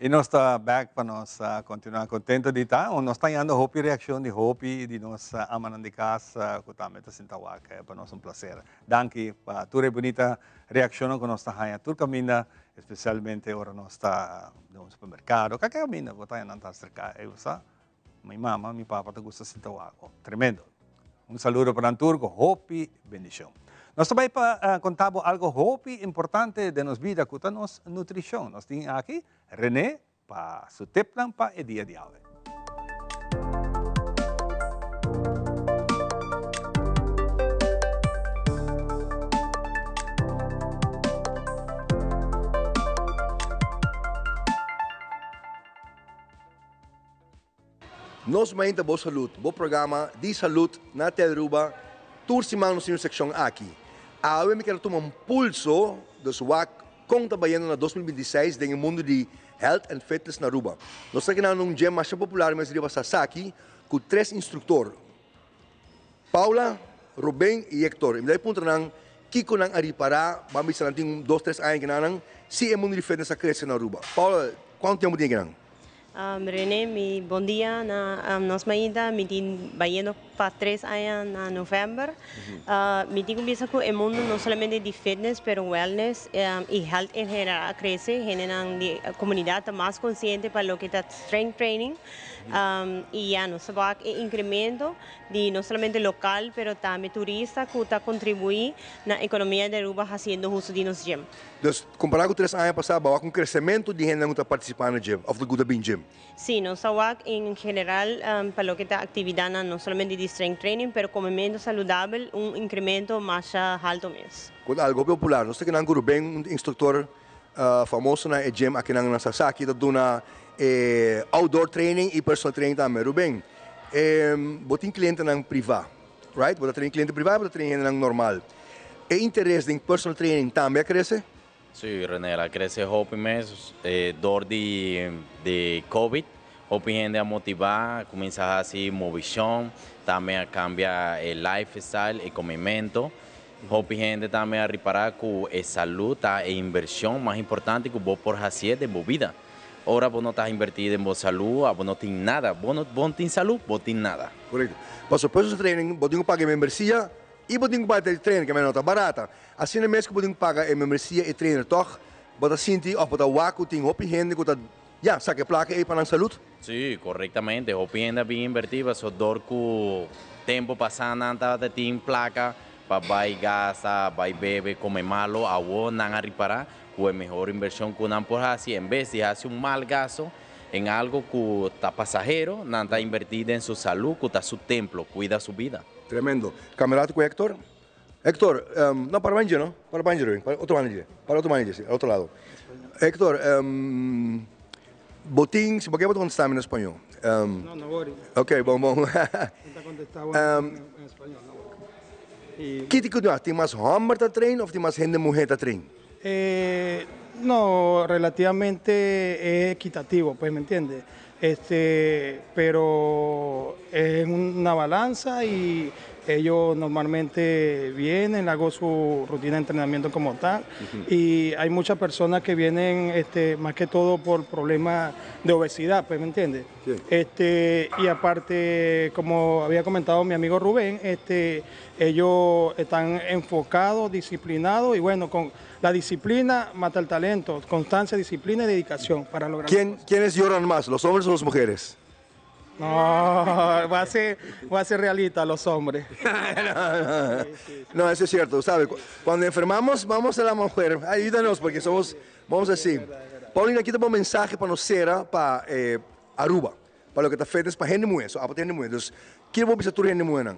E nós estamos back para nós continuar contento de estar. Nós estamos dando Hopi reação de Hopi de nossa amanan de casa, que também está sentado aqui, para nós um prazer. Danke para tua bonita reação que nós estamos aí. Tu caminha, especialmente agora nós estamos no supermercado. Que caminha, que está andando cerca. Eu sei, minha mama, meu papa, te gusta sentado aqui. Tremendo. Saludo para Turco, Hopi, bendição. Nós também para contar algo Hopi importante de nossa vida, que é nossa nutrição. Nós temos aqui René para su tiplan para o dia de hoje. Nós mainta boa saúde, bom programa de saúde na Tedruba, tursimang no seção aqui. A me quero tomar um pulso do SWAC com trabalhando na 2026 no mundo de Health and Fitness na Aruba. Nós estamos aqui num gym mais popular, mas ele vai estar aqui com 3 instrutores. Paula, Ruben e Hector. E daí ponto nang Kiko nang ari para, vamos dizer, tem 2, 3 anos que nang, se é mundo de fitness a crescer na Aruba. Paula, quanto tempo tem que nang? René, bom dia. Nós ainda me tem baiano para 3 anos na novembro. Me tem começa com o mundo não somente de fitness, mas wellness e health em geral cresce. Generando a comunidade mais consciente para o que está strength training. E nós sabemos o incremento de não somente local, mas também turista que está contribuindo na economia de Aruba fazendo uso de nos gym. Então, comparado com 3 anos passados, há um crescimento de gente que está participando no gym, ou do good bem gym. Sim, nós sabemos em geral para o que está atividade não somente de strength training, mas como mente saudável, incremento mais alto mesmo. Com algo popular, nós temos que bem um instrutor famoso na gym aqui na Sasaki, que dá outdoor training e personal training também. Ruben, você cliente na privado, right? Você tem cliente privado, você tem na normal. O interesse em personal training também cresce? Sim, René, la crece hope mes dor de COVID, hope gente a motivar, comienza así movilización, también a cambiar el lifestyle, el comimiento, hope gente también a reparar con salud e inversión más importante que vos por hacer de vos vida. Ahora vos no estás invertido en vos salud, vos no tienes nada, vos no tienes salud, vos tienes nada. Correcto. Para su personal training, vos tienes que pagar membresía. E podem pagar o treino, que é nota barata. Assim mesmo que podem pagar a membresia e treino, toch? Bota sinti, ou bota waku, tem hopi gente que já saque placa aí para a saúde? Sim, corretamente. Hopi gente bem invertida, só dor que tempo passando anda de tem placa para vai gasta, vai beber, comer malo, a vos não a reparar, que é melhor inversão que não por assim, em vez de fazer mal gasto em algo que está passageiro, não está invertido em sua saúde, que está seu templo, cuida sua vida. Tremendo. Camarada com Hector. Hector, não para banjo, não? Para banjo, para outro manager. Para outro manager, ao outro lado. Hector, botim, se você pode contestar em espanhol. No worry. Ok, bom. Tenta contestar em espanhol, no worry. Que tipo de tem mais homem para treinar ou tem mais gente mulher para treinar? No, relativamente es equitativo, pues, ¿me entiendes? Pero es una balanza y ellos normalmente vienen, hago su rutina de entrenamiento como tal, y hay muchas personas que vienen más que todo por problemas de obesidad, pues, ¿me entiendes? Sí. Y aparte, como había comentado mi amigo Rubén, ellos están enfocados, disciplinados, y bueno, con la disciplina mata el talento, constancia, disciplina y dedicación para lograr. ¿Quiénes lloran más, los hombres o las mujeres? No, va a ser realista los hombres. No, eso es cierto, ¿sabe? Cuando enfermamos, vamos a la mujer. Ayúdanos, porque vamos así. Paulina, aquí tengo un mensaje para nosotros, para Aruba, para lo que está feito para gente mujer, para gente mujer. Entonces, ¿qué voy a pensar tú gente mujer?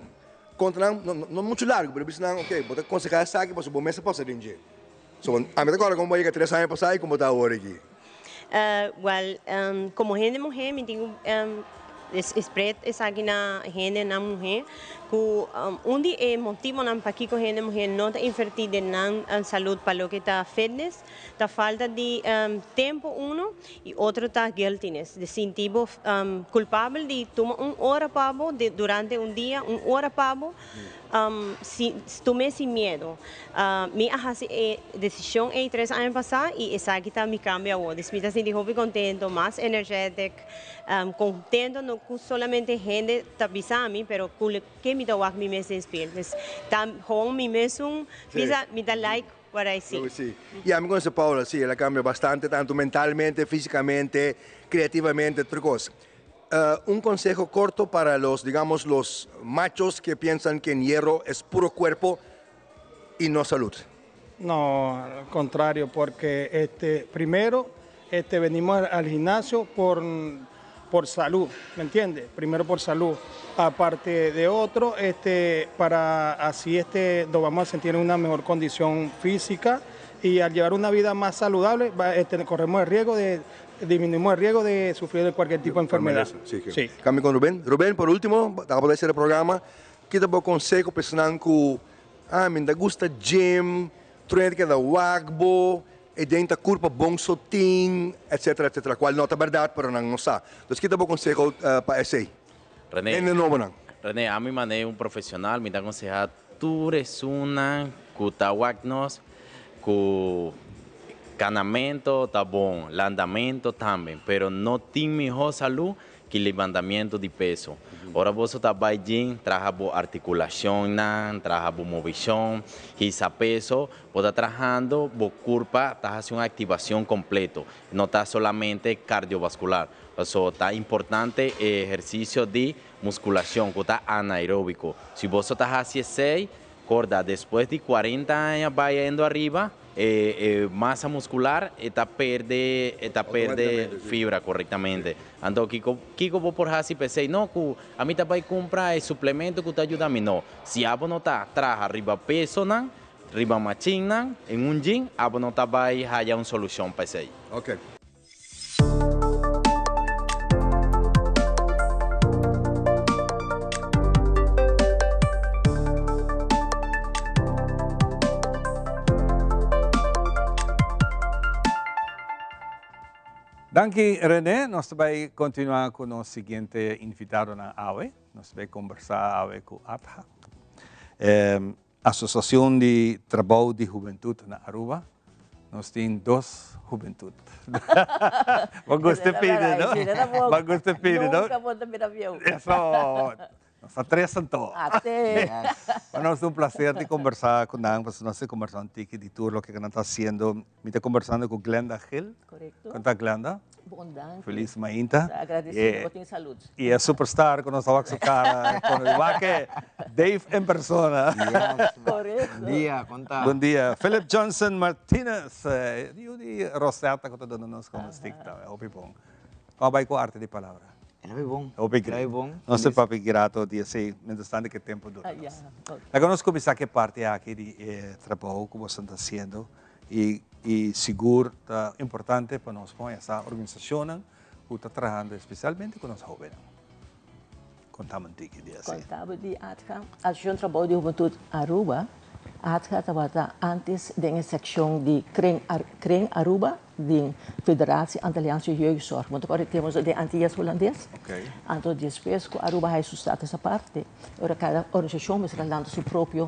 No mucho largo, pero pensar, ok, voy a aconsejar essa aqui para su bom mês para ser dinheiro. A mí agora, como voy a llegar 3 años pasar y como está ahora aquí. Como gente mujer, me tengo spread essa aqui na gente na mulher que onde é motivo não para que a gente mulher não está invertida na saúde para o que está fitness, está falta de tempo e outro está guiltiness, de sentir culpável de tomar 1 hora para durante dia, 1 hora para tomei sem medo. Minha decisão é 3 anos passados e essa aqui está me cambia hoje. Me está sentindo contento, mais energético, contento não que solamente gente está pisando, mas que me dá o que me inspira. Está com me mesmo, me dá like. Sí. Y a mí con esa Paula, sí, ella cambia bastante, tanto mentalmente, físicamente, creativamente, otra cosa. Un consejo corto para los machos que piensan que en hierro es puro cuerpo y no salud. No, al contrario, porque primero venimos al gimnasio por salud, ¿me entiendes? Primero por salud. Aparte de otro, para así nos vamos a sentir en una mejor condición física y al llevar una vida más saludable corremos el riesgo disminuimos el riesgo de sufrir de cualquier tipo de enfermedad. Sí. Cambio con Rubén. Rubén, por último, para hacer el programa, ¿qué te puedo consejo personal que me gusta gym, treino que da wagbo, e dentro curva bom sotim, etc, qual nota verdade, pero não sabe. Então, que bom conselho para esse? René, De novo, não. René, a mí mané un profesional, me da aconsejar tu resuna, cu tawagnos, cu canamento tá bom, landamento também, pero não tem melhor saúde que levantamento de peso. Ora você tá bem, trabalha boa articulação, trabalha boa movição, risa peso, você tá trabalhando boa curva, tá fazendo uma ativação completa, não tá solamente cardiovascular. Isso tá importante exercício de musculação, que tá anaeróbico. Se você tá fazendo 6, corda, depois de 40 anos vai indo arriba, massa muscular está perde fibra corretamente. Então, Kiko vou por assim pensei, não, a mim também comprar suplemento que te ajuda a mim, não. Se a não tá traga arriba peso, não, arriba machine, em gym, a não tá vai hallar uma solução para isso. Ok. Danke, René. Nós vamos continuar com o seguinte invitado na AWE. Nós vamos conversar com ATHA, Associação de Trabalho de Juventude na Aruba. Nós temos 2 juventudes. Bagus te pide, não? Bagus te pide, não? Nunca vou também avião. Isso. Nós atresanto. Até. Para nós é um prazer de conversar com nós, porque nós estamos conversando aqui de tudo o que nós estamos fazendo. Me está conversando com Glenda Hill. Correto. Como está, Glenda? Bom, danke. Feliz mainta. Agradecido, tenho saúde. E é superstar com nossa voz cara, com o Iwaque, Dave em persona. Correto. Bom dia, conta. Bom dia. Philip Johnson Martinez. Eu de Rosetta, que está dando nos como stick. É o bom. Como vai com a arte de palavra? Era bom. Era bom. Nós somos papi grato de assim, understand que tempo dura. Agora nós começamos a parte aqui de trabalho que você está fazendo e seguro é importante para nós com essa organização que está trabalhando especialmente com os jovens. Contamos um pouco de assim. Contava de ATHA, Associação de Trabalho de Juventude Aruba. ATHA estava antes da secção de CREN Aruba, da Federação Antilliaanse Jeugdzorg. Want agora temos de Antillas Holandês. Então, depois, Aruba vai sustentar essa parte. Agora, cada organização está dando sua própria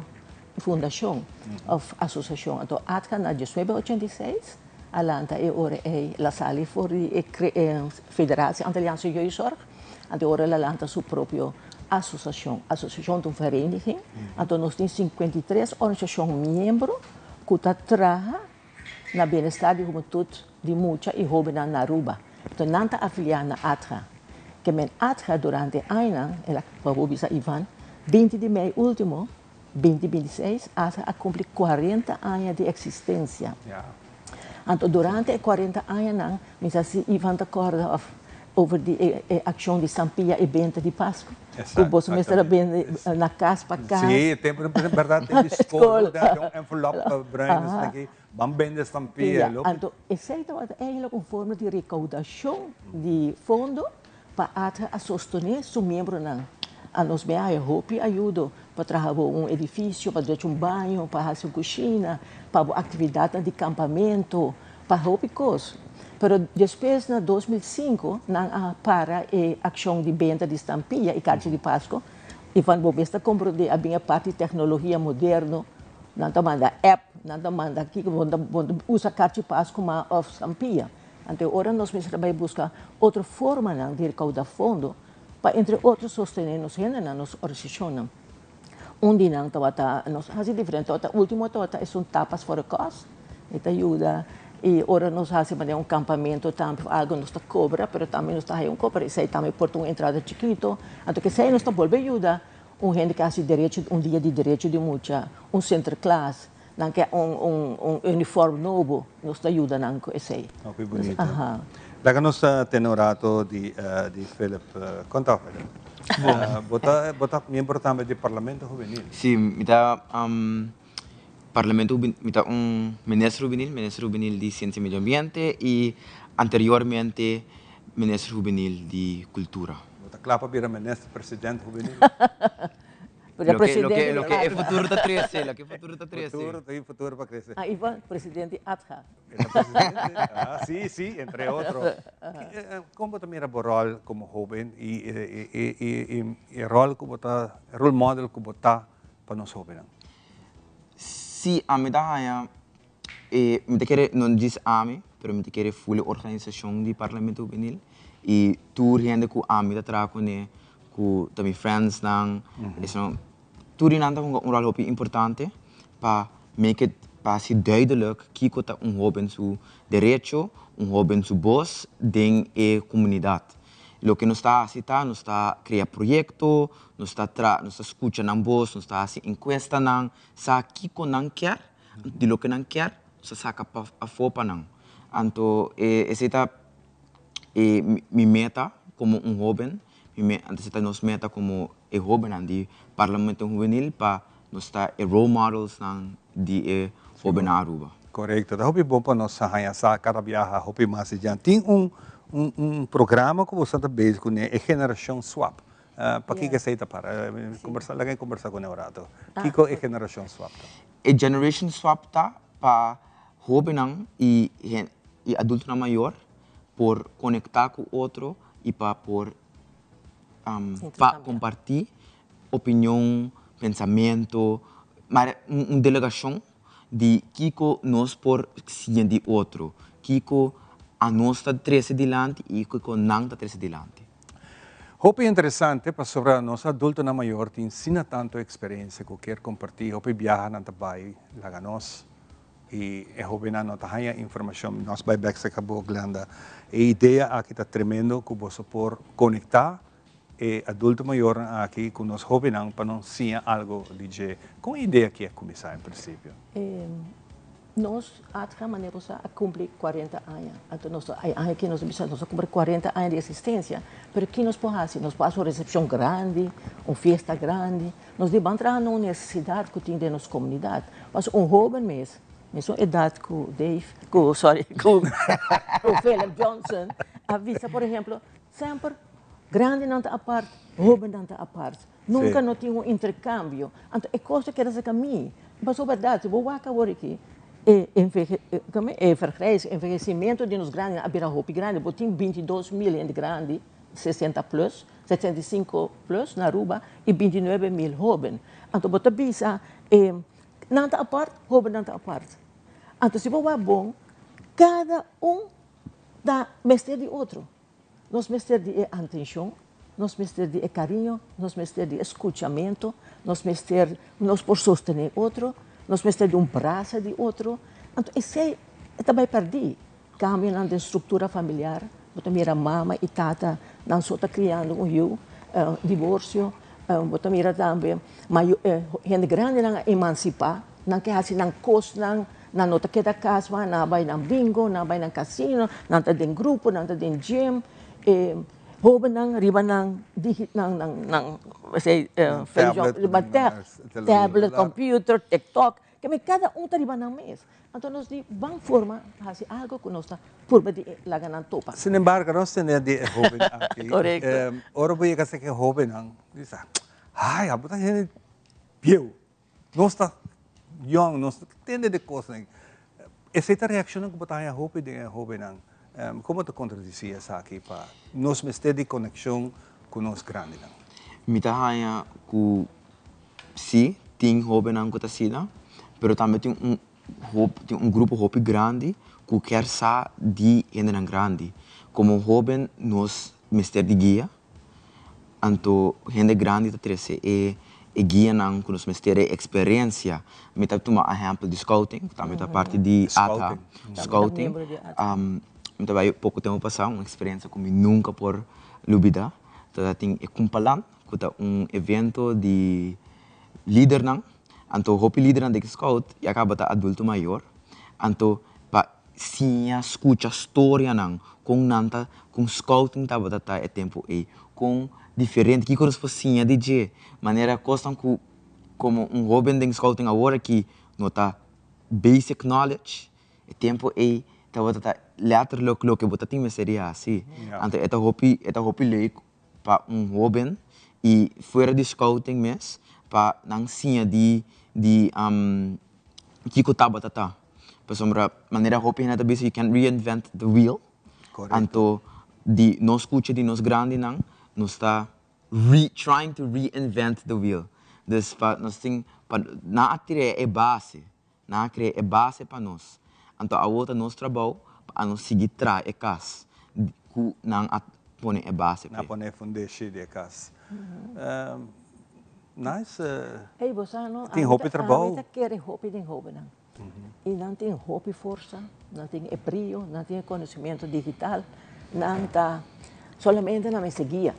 fundação ou associação. Então, ATHA, na 1986, alanta e ora é a sala for a Federação Antilliaanse Jeugdzorg. Então, ora ela lanta sua própria associação de uma vereniging. Então, nós temos 53 organizações membros que trabalham na bem-estar de juventude de muita e jovens na Aruba. Então, não está afiliada na ATHA. Que men ATHA durante anos, ela falou bisa Ivan, 20 de maio último, 2026, ATHA cumpre 40 anos de existência. Então, durante 40 anos, se Ivan te acorda over a ação de Sampia e Benta de Páscoa. O bolso mestre bem na casa para casa. Sim, tem verdade tem escola, tem envelope branco aqui, bambende Sampia. Então, essa é uma forma de recaudação de fundo para a sostener seu membro na a nós bem a roupa ajuda para trabalhar edifício, para fazer banho, para fazer cozinha, para atividade de acampamento, para roupa coisa. Pero depois, em 2005, para a ação de venda de estampilha e carta de Páscoa, Ivan Bobesta comprou a minha parte de tecnologia moderna, não manda app, não manda aqui, usa carta de Páscoa ou estampilha. Então, agora nós precisamos buscar outra forma de recaudar fundo, para, entre outros, sostener nos gêneros, na nossa organização. Dia, nós fazemos diferente. O último é tapas for a cause, que ajuda. E agora nós fazemos um acampamento, também algo nos cobra, mas também nos um cobra, e também porta uma entrada chiquito. Então, que se nos volve ajuda, gente que faz direito, dia de direito de muita, centro classe, que uniforme novo, nos ajuda com isso. Que bonito. Daí nós temos rato de Philip. Conta, Philip. Bota membro também do Parlamento Juvenil. Sim, me dá Parlamento Juvenil, ministro juvenil de Ciência e Medio Ambiente e anteriormente ministro juvenil de Cultura. Bota clapa para ministro presidente juvenil. Pero lo que es futuro está 13, lo que es futuro está 13. Futuro para crecer. Ah, Ivan, presidente Adja. Sí, entre otros. ¿Cómo te mira por rol como joven y el rol como está, el role model como está para los jóvenes? Sí, a mí da me te quiere, no dice a mí, pero me te quiere full organización del Parlamento Juvenil y tú gente que a mí te trae com também friends dan toen een rol importante para make it para ser duidelijk kiko ta joven su derecho joven su voz den e comunidad lo que nos está haciendo nos está crear proyecto nos está escuchando en voz nos está haciendo encuesta nan sa kiko nan quer de lo que nan quer se saca a fopa nan anto esa mi meta como joven antes de nos meta como joven andi Parlamento Juvenil para nos estar role models de joven Aruba. Correcto. Da hopi bom para nós sa cada viaja hopi mais já tem programa que você está base com a geração swap. Para que aceita para conversar com o rato. Que é geração swap? A generation swap tá para joven e adulto maior por conectar com outro e para compartir opinião, pensamento, mas uma delegação de Kiko nós por ciente de outro, Kiko a nós está 13 dilante e Kiko não está 13 dilante. Hope interessante para sobre nós adulto na maior tem ensina tanto experiência que quer compartilhar, hope viaja na tabai laga nós e hope na nota haya informação nós vai back sa cabo glanda e ideia aqui está tremendo que você por conectar adulto maior aqui com nós jovens para não ser algo de com a ideia que é começar em princípio. Nós até maneiros a cumprir 40 anos. Então nós aqui nós cumprir 40 anos de existência, mas que nós podemos nós passamos uma recepção grande, uma festa grande, nós devemos entrar numa necessidade que tem de nossa comunidade. Mas jovem mesmo idade que o Dave, o Philip Johnson, avisa, por exemplo, sempre grande não está a parte, jovem não está a parte. Nunca não tinha um intercâmbio. Então, é coisa que era a mim. Mas, a verdade, vou acabar aqui. Envelhecimento de nos grandes, a beira roupa grande, tem 22 mil de grande, 60 plus, 75 plus na Aruba e 29 mil jovens. Então, você pensa, não está a parte, jovem não está a parte. Então, se você é bom, cada dá mestre de outro. Nós mestre de atenção, nós mestre de carinho, nós mestre de escutamento, nós por sostener outro, nós mestre de braço de outro. Então, isso é também perdi. Cambia na estrutura familiar, você mira mama e tata, não só está criando divórcio, você mira também, gente grande não emancipar, não quer assim, não costa, não nota que da casa, não vai na bingo, não vai na casino, não está em grupo, não está em gym. Hoben nang riba nang tablet, computer, TikTok, kami cada tá riba nang mês. Então nós de bang forma fazer algo que nós está por de laga nang topa. Sin embargo, nós temos de jovem aqui. Correcto. Ora voy a que jovem nang diz, ai, a botar gente piu. Nós está young, nós tende de coisa. Essa reação que botar a jovem de jovem nang como te contradizia essa aqui para nós mestre de conexão com nós grandes? Me tá hanya que sim tem jovem não que sida, pero também tem grupo jovem grande que quer sa de gente grande. Como jovem nós mestre de guia, anto gente grande tá trece guia não que nós mestre experiência. Me tá toma exemplo de scouting, também tá parte de ATA, scouting. Então, pouco tempo passado, uma experiência que eu nunca por olvidar. Então, tem compalan, que evento de líder não. Então, o líder de scout e acaba tá adulto maior. Então, para sim escutar história não, com scouting tá bota é tempo com diferente que conosco sim DJ, maneira costam que como jovem de scouting agora que nota basic knowledge, é tempo tá later lo que bota tem seria assim. Então eta hopi lei para jovem e fora de scouting mes pa nang sinha di kiko tabatata. Pa sombra maneira hopi na tabi you can reinvent the wheel. Anto di nos kucha di nos grande nang nos ta trying to reinvent the wheel. Dus pa nos ting pa na atire e base, na cre e base pa nos. Anto a outra nos trabalho pa nos seguir tra e cas ku nang at pone e base. Na pone foundation de cas. Nice. Hey, bosa no. Tem hopi trabalho. Amita quer hopi den hopi nang. E não tem hopi força, não tem brilho, não tem conhecimento digital, não tá solamente na me seguia.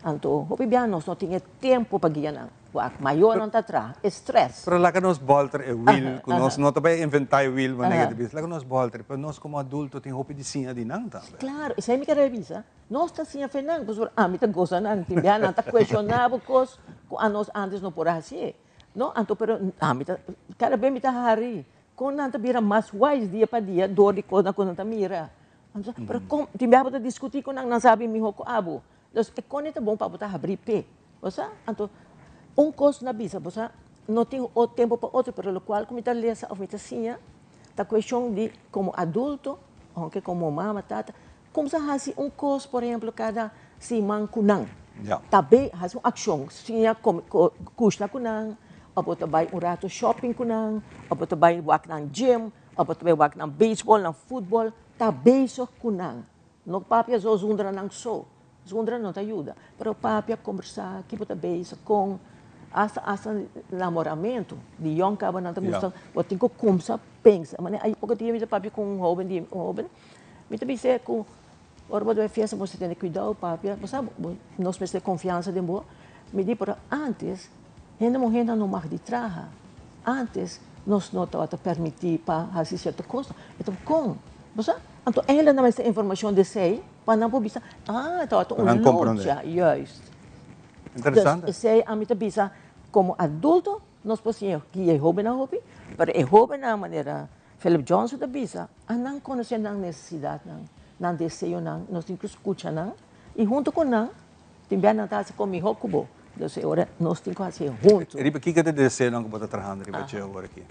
Então, hopi bem nós não tinha tempo para guiar não. Maior não tá atrás, stress. Pero lá que nós bolter é will, nós não também inventar will, mas negativo. Lá que nós bolter, pero nós como adulto tem hopi de sinha de não também. Claro, isso aí me quer revisa. Nós tá sinha fenang, pois me tá goza não, tem bem não tá questionável coisa que a nós antes não por assim. No, anto pero cada vez me tá hari. Kung nanta bira mas wise dia pa dia, dori ko na nanta mira. Anto, pero kung timbiya pa diskuti ko nang nasabi mi ko abo. Dus kung ito bom pa buta habri pe. Bosa, anto kos na bisa, bosa, no tenho o tempo para outro, pero lo cual como está lesa of mita sinha, ta questão de como adulto, aunque como mama, tata, como se hasi kos, por exemplo, cada simang kunang. Tabi hasi aksyon, sinha kushna kunang, o tabay rato shopping ko nang, o tabay wak ng gym, o tabay wak ng baseball, ng football, tabeso ko nang. No papia zo zundra ng so. Zundra não te ajuda. Pero papia conversar, que pode beisa com asa namoramento de young caba não te gusta, o tem que começar pensa, mas aí pouco dia me papia com jovem, me te dizer com orba do festa você tem que cuidar papia, você sabe, nós temos confiança de boa. Me di por antes ainda morrer não mais de traja. Antes, nós não estava a permitir para fazer certa coisa. Então, como? Você? Então, ela não tem informação de sei, para não poder pensar, estava loja, justo. Interessante. Então, sei, a mim bisa, como adulto, nós podemos que é hobby na hobby, mas é hobby na maneira, Philip Johnson da bisa, a não conhecer a necessidade, não desejo, nós temos que escutar, e junto com não, também não está comigo, cubo. Então, agora nós temos que fazer juntos. Riba, o que você deseja não que você está trabalhando, Riba, agora aqui?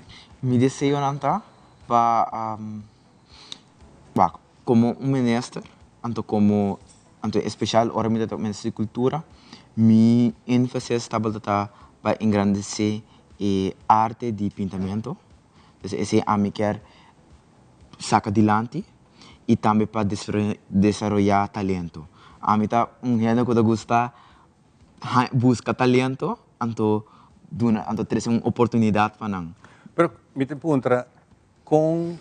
Me desejo não tá para como ministro, como especial hora me da ministro de cultura, me ênfase está para engrandecer a arte de pintamento, então esse a mim quer sacar adiante e também para desenvolver talento. A mim tá gênero que eu gosto busca talento, anto ter uma oportunidade para não. Pero me te pergunta, com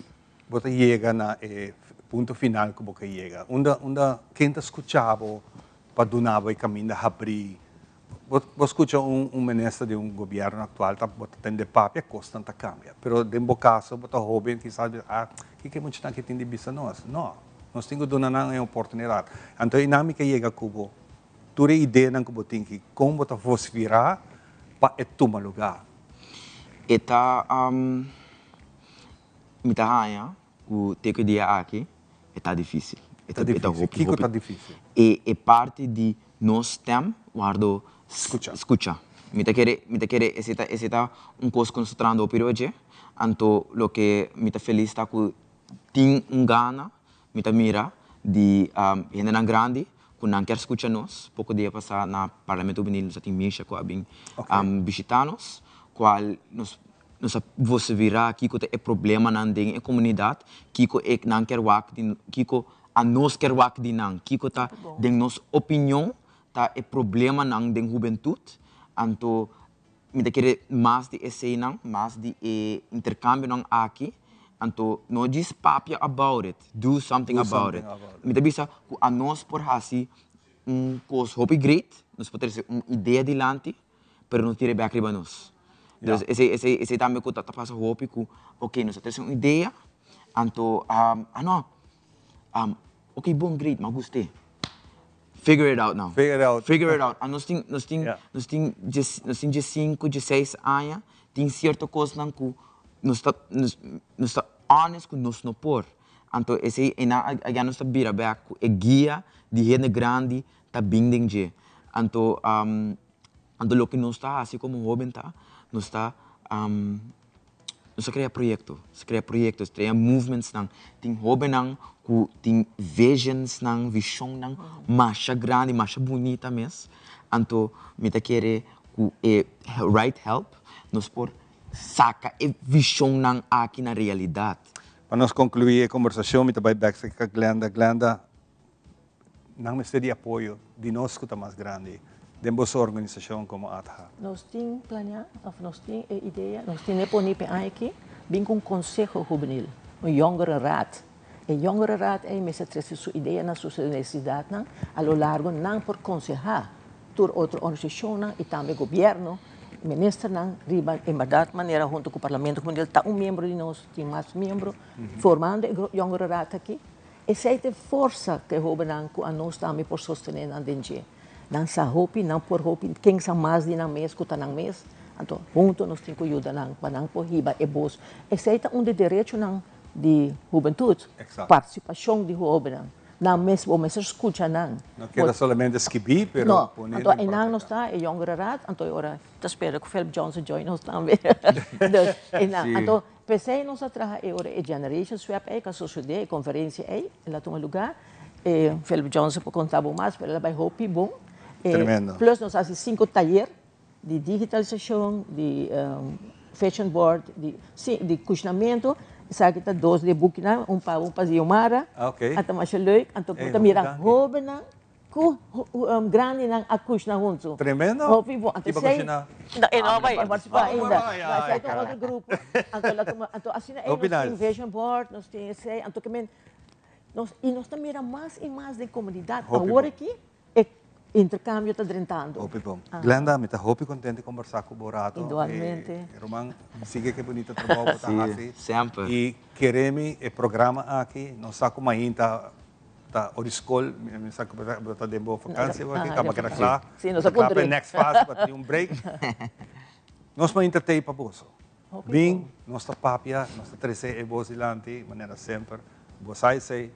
você chega na ponto final que você chega, onde quem está escutando para donar o caminho da abrir, você escuta ministro de governo atual, você tem de papel, custa não cambia. Pero dentro do caso, você jovem que sabe, que muito que tem de vista nós? Não, nós temos que donar uma oportunidade. Então, a dinâmica chega com toda ideia que você tem que como você fosse virar para tomar lugar. Eta mitahaya o ter que dia aqui está difícil. Está difícil. O que está difícil? É parte de nós tem guardo escucha. Mita querer esse tá coisa concentrando o hoje. Anto lo que mita feliz está com tem gana mita mira de ainda grande. Kung não quer escutar nós, pouco dia passar na Parlamento Juvenil, nós temos mesa com a visitar-nos, qual nós você virá aqui que é problema na comunidade, que não quer que a nós quer de não, que tá de nossa opinião tá é problema não de juventude, então me quer mais de esse não, mais de intercâmbio não aqui. Então, não diz papia about it, do something about it. Me bisa a nós por assim coisa hobby great, nós podemos ter uma ideia adiante, pero não tira back riba nós. Então, esse também que tá passando hobby que, ok, nós temos uma ideia, então, ok, bom, great, mas gostei. Figure it out now. Figure it out. Nós temos de 5, de 6 anos, tem certa coisa não que nós está honest com nós não por. Então esse é nós está vira back é guia de gente grande tá binding je. Então Então, o que nós está, assim como jovem está, nós está cria projetos, cria movements, tem jovem que tem visions, visão, mais grande, mais bonita mesmo. Então, me tá querer que right help, nós por saca a visão aqui na realidade. Para nós concluir a conversação, me vai back sa Glenda, não seria apoio de nós que está mais grande, de nossa organização como ATHA. Nós temos planeado, nós temos ideia, nós temos aqui, bem com conselho juvenil, jongere raad. Jongere raad é mesmo trazer sua ideia na sua universidade, a lo largo não por aconselhar, por outra organização e também governo, ministro riba em verdade maneira junto com o parlamento mundial está membro de nós, tem mais membro, formando jongere raad aqui. Essa é a força que jovem que a nós também por sostener na DNG. Não sa hopi, não por hopi, quem sa mais de na mês, que está na mês, então junto nós temos que ajudar para não por riba e bos. Esse é um de direito de juventude, participação de jovem. Não mesmo, mas escuta não. Não queda somente escrever, mas não. Então aí não está é jongere raad, então agora te espero que Philip Johnson join nós também. Então pensei nós a trabalhar agora a generation swap aí que a sociedade a conferência aí, lá toma lugar. Philip Johnson por contar mais, mas ela vai hopi bom. Tremendo. Plus nós fazemos 5 talleres de digitalização, de fashion board, de cozinamento. Sabe que 2 de book na para Ziomara. Até mais leuk, então kita mira jovem grande a cozinhar junto. Tremendo. Hopi bom, até sei. Não vai participar ainda. Vai ser outro grupo. Então assim é nós temos fashion board, nós temos esse, então que nós também mais e mais de comunidade. Agora aqui intercâmbio está drentando. Hopi bom. Glenda, me está hopi contente de conversar com o Borato. Igualmente. Roman, sigue que bonito trabalho que está fazendo. Sempre. E queremos o programa aqui, nós saco mais está hora escola, me saco para de boa vacância aqui, acaba que lá. Sim, nós apontamos. Next fase para ter break. Nós me intertei para você. Bem, nós está papia, nós está trece e boa silante, maneira sempre. Você sei.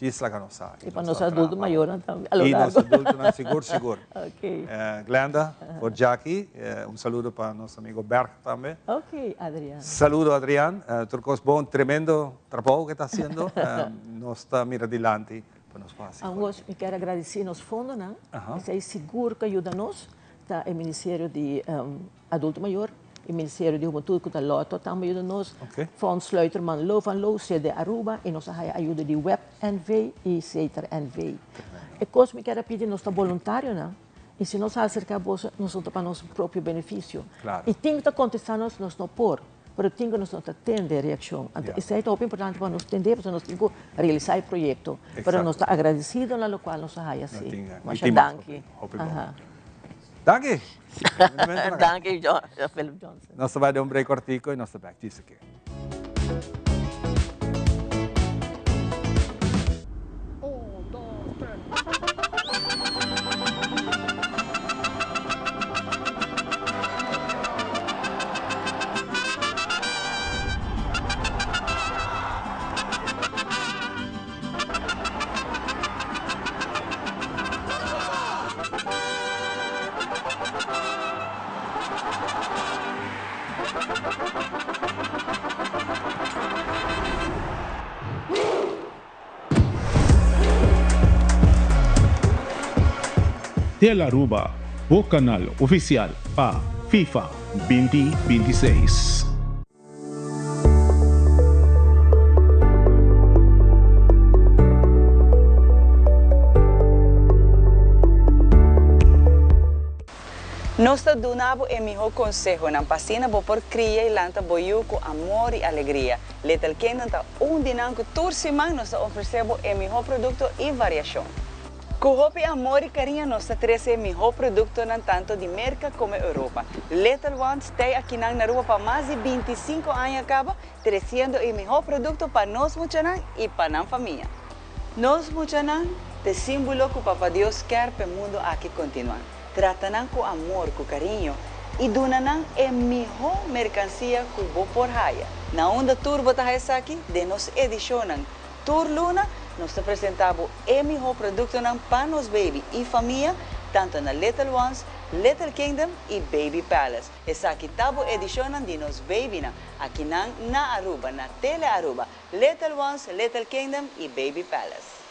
Isso que nós sabemos. E para nós adultos maiores também. E nós adultos, seguro. Ok. Glenda, por Jackie, saludo para nosso amigo Berg também. Ok, Adrián. Saludo, Adrián. Turcos, bom, tremendo trabalho que está fazendo. Nós está mira adiante para nós fazer. Ambos, me quero agradecer nos fundos, né? É seguro que ajuda-nos. Está o Ministério de Adulto Maior. O Ministério de Juventude que está lá, também ajuda-nos. Van Sluiterman Lo van Lo, CD Aruba, e nós ajuda de Web NV e Ceter NV. E coisa me quero pedir, nós estamos voluntários, né? E se nós acercamos, nós estamos para nosso próprio benefício. E tem que contestar nós não por, mas tem que nós não atender a reação. Isso é muito importante para nós entender, porque nós temos que realizar o projeto. Para nós estar agradecidos, na qual nós ajuda assim. Mas danke. Danke. Danke, Philip Johnson. Nós vamos dar break cortico e nós estamos back. Diz aqui. Tel Aruba, o canal oficial para FIFA 2026. Nós donamos o melhor conselho na pasina por criar e lançar boiú com amor e alegria. Letal que não está dinanco toda semana nós oferecemos o melhor produto e variação. Com hopi amor e carinho, nós trazemos o melhor produto tanto de América como Europa. Little Ones está aqui na rua para mais de 25 anos acaba, trazendo o melhor produto para nós muchanan e para a família. Nós muchanan te símbolo que o Papa Deus quer para o mundo aqui continuar. Tratam com amor, com carinho e donam a melhor mercancia que vou por raia. Na onda Turbo está aqui, de nos edicionam Tour Luna, nós apresentamos o melhor produto para nos baby e família, tanto na Little Ones, Little Kingdom y Baby Palace. Esa aquí tabo edición de nos baby na. Aquí na Aruba, na tele Aruba. Little Ones, Little Kingdom y Baby Palace.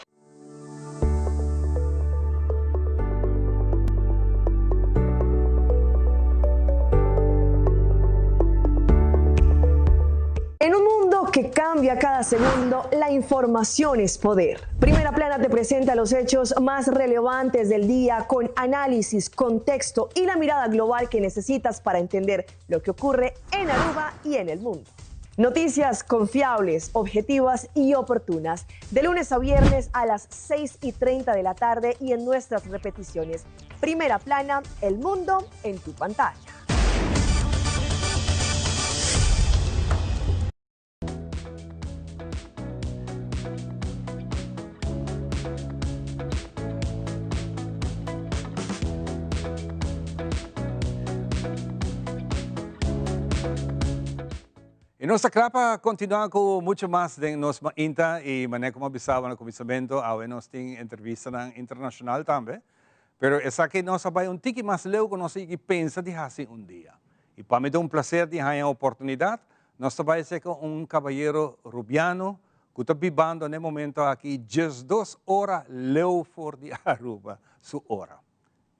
En un mundo que cambia cada segundo, la información es poder. Primera Plana te presenta los hechos más relevantes del día con análisis, contexto y la mirada global que necesitas para entender lo que ocurre en Aruba y en el mundo. Noticias confiables, objetivas y oportunas, de lunes a viernes a las 6:30 de la tarde y en nuestras repeticiones. Primera Plana, el mundo en tu pantalla. En nuestra capa continúa con mucho más de nos inta y manejo como avisaba en el comienzo, ahora nos tiene entrevista internacional también, pero es que nos va un tiki más leo que nos que pensa de hace un día. Y para mí es un placer de tener oportunidad, nos va a ser con un caballero rubiano que está viviendo en el momento aquí just 2 horas leo for de Aruba, su hora.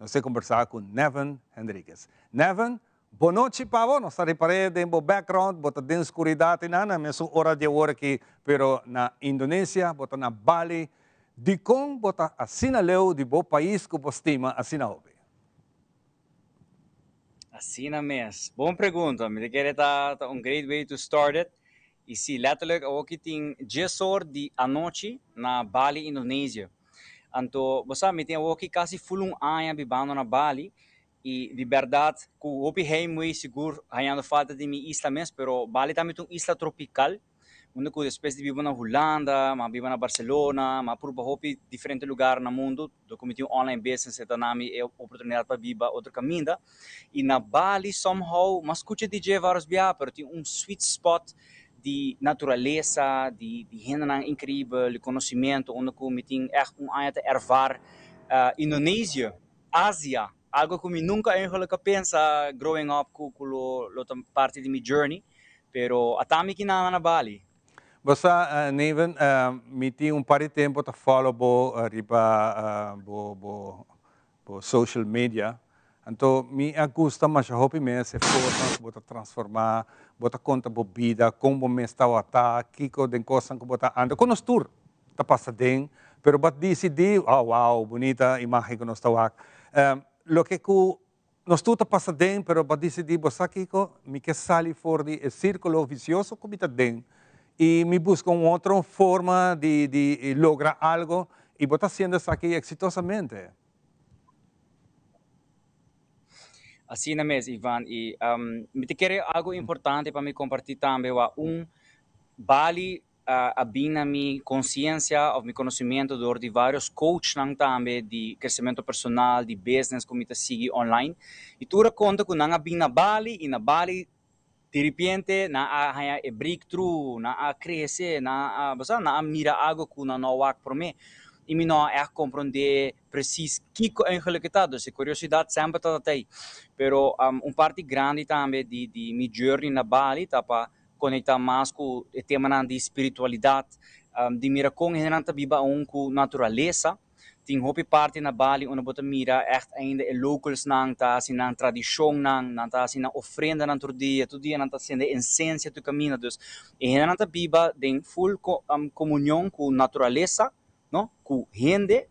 Nos conversar con Nevin Henriquez. Nevin, boa noite, Pavo. Nós estamos reparando em background, bota de escuridade na mesma hora de hora aqui, pero na Indonésia, bota na Bali, de como bota assina leu de bom país que você estima assina houve. Assina mes. Boa pergunta. Me querer tá great way to start it. E se letterlijk ook tem 10 horas de a noite na Bali, Indonésia. Então, você me tem ook quase full ano vivendo na Bali. E de verdade, que o heimwee seguro, ainda falta de minha isla mesmo, pero Bali também é uma isla tropical, onde eu depois de viver na Holanda, mas vivo na Barcelona, mas por hopi diferentes lugares no mundo, do cometi um online business, então nami é oportunidade para viver outro caminho. E na Bali somehow, mas escuta DJ vários viagens, pero tem sweet spot de natureza, de gente incrível, de conhecimento, onde eu cometi echt ano ervar Indonésia, Ásia. Algo que eu nunca eigenlijk pensa growing up com parte de minha journey, pero atami que na Bali. Você, Nevin, me tem par de tempo para follow bo social media. Então, me gusta mais a hobby mesmo, forma bota transformar, bota conta bo vida, como me está o ataque, que den coisa que bota anda com nós tour, tá passa bem, pero bat decidi, wow, bonita imagem que nós está o lo que nos tuta passa dentro, pero para decidir você aqui me que sali fora do círculo vicioso que está dentro e me busca uma outra forma de lograr algo e botar sendo isso aqui exitosamente. Assim mesmo, Ivan. E me te querer algo importante para me compartilhar também, Bali a minha consciência, o meu conhecimento de vários coaches também de crescimento personal, de business, como eu sigo online. E tu conta que não há na Bali, e na Bali, de repente, não há breakthrough, não há crescer, não há mira algo que não há para mim. E me não é compreender preciso o que é está. Então, curiosidade sempre está aí. Pero parte grande também de minha journey na Bali, tá para conectar mais com o tema de espiritualidade, de mira com a viva com natureza. Tem hopi parte na Bali onde você mira echt ainda locals nang tá assim na tradição nang tá assim na ofrenda na todo dia tá sendo essência do caminho dos e na tá viva tem full comunhão com natureza, não? Com gente,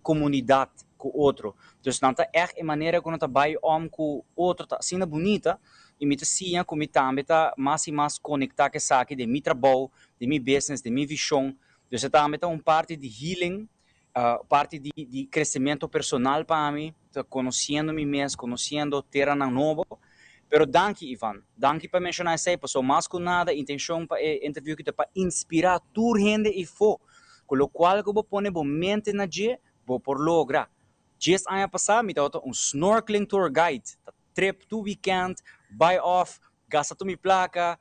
comunidade com outro. Então tá echt maneira quando tá vai com outro tá assim bonita. E me sia como também tá mais e mais conectar que saque de meu trabalho, de meu business, de minha visão. Então também tá parte de healing, parte de crescimento personal para mim, tá conhecendo mim mesmo, conhecendo terra novo. Pero danke Ivan, danke para mencionar isso aí, pessoal, mais que nada, intenção para interview que para inspirar toda gente e for, com o qual que vou pôr mente na dia, vou por lograr. Just ano passado me deu snorkeling tour guide, trip 2 weekend. Buy off, gasta tu minha placa,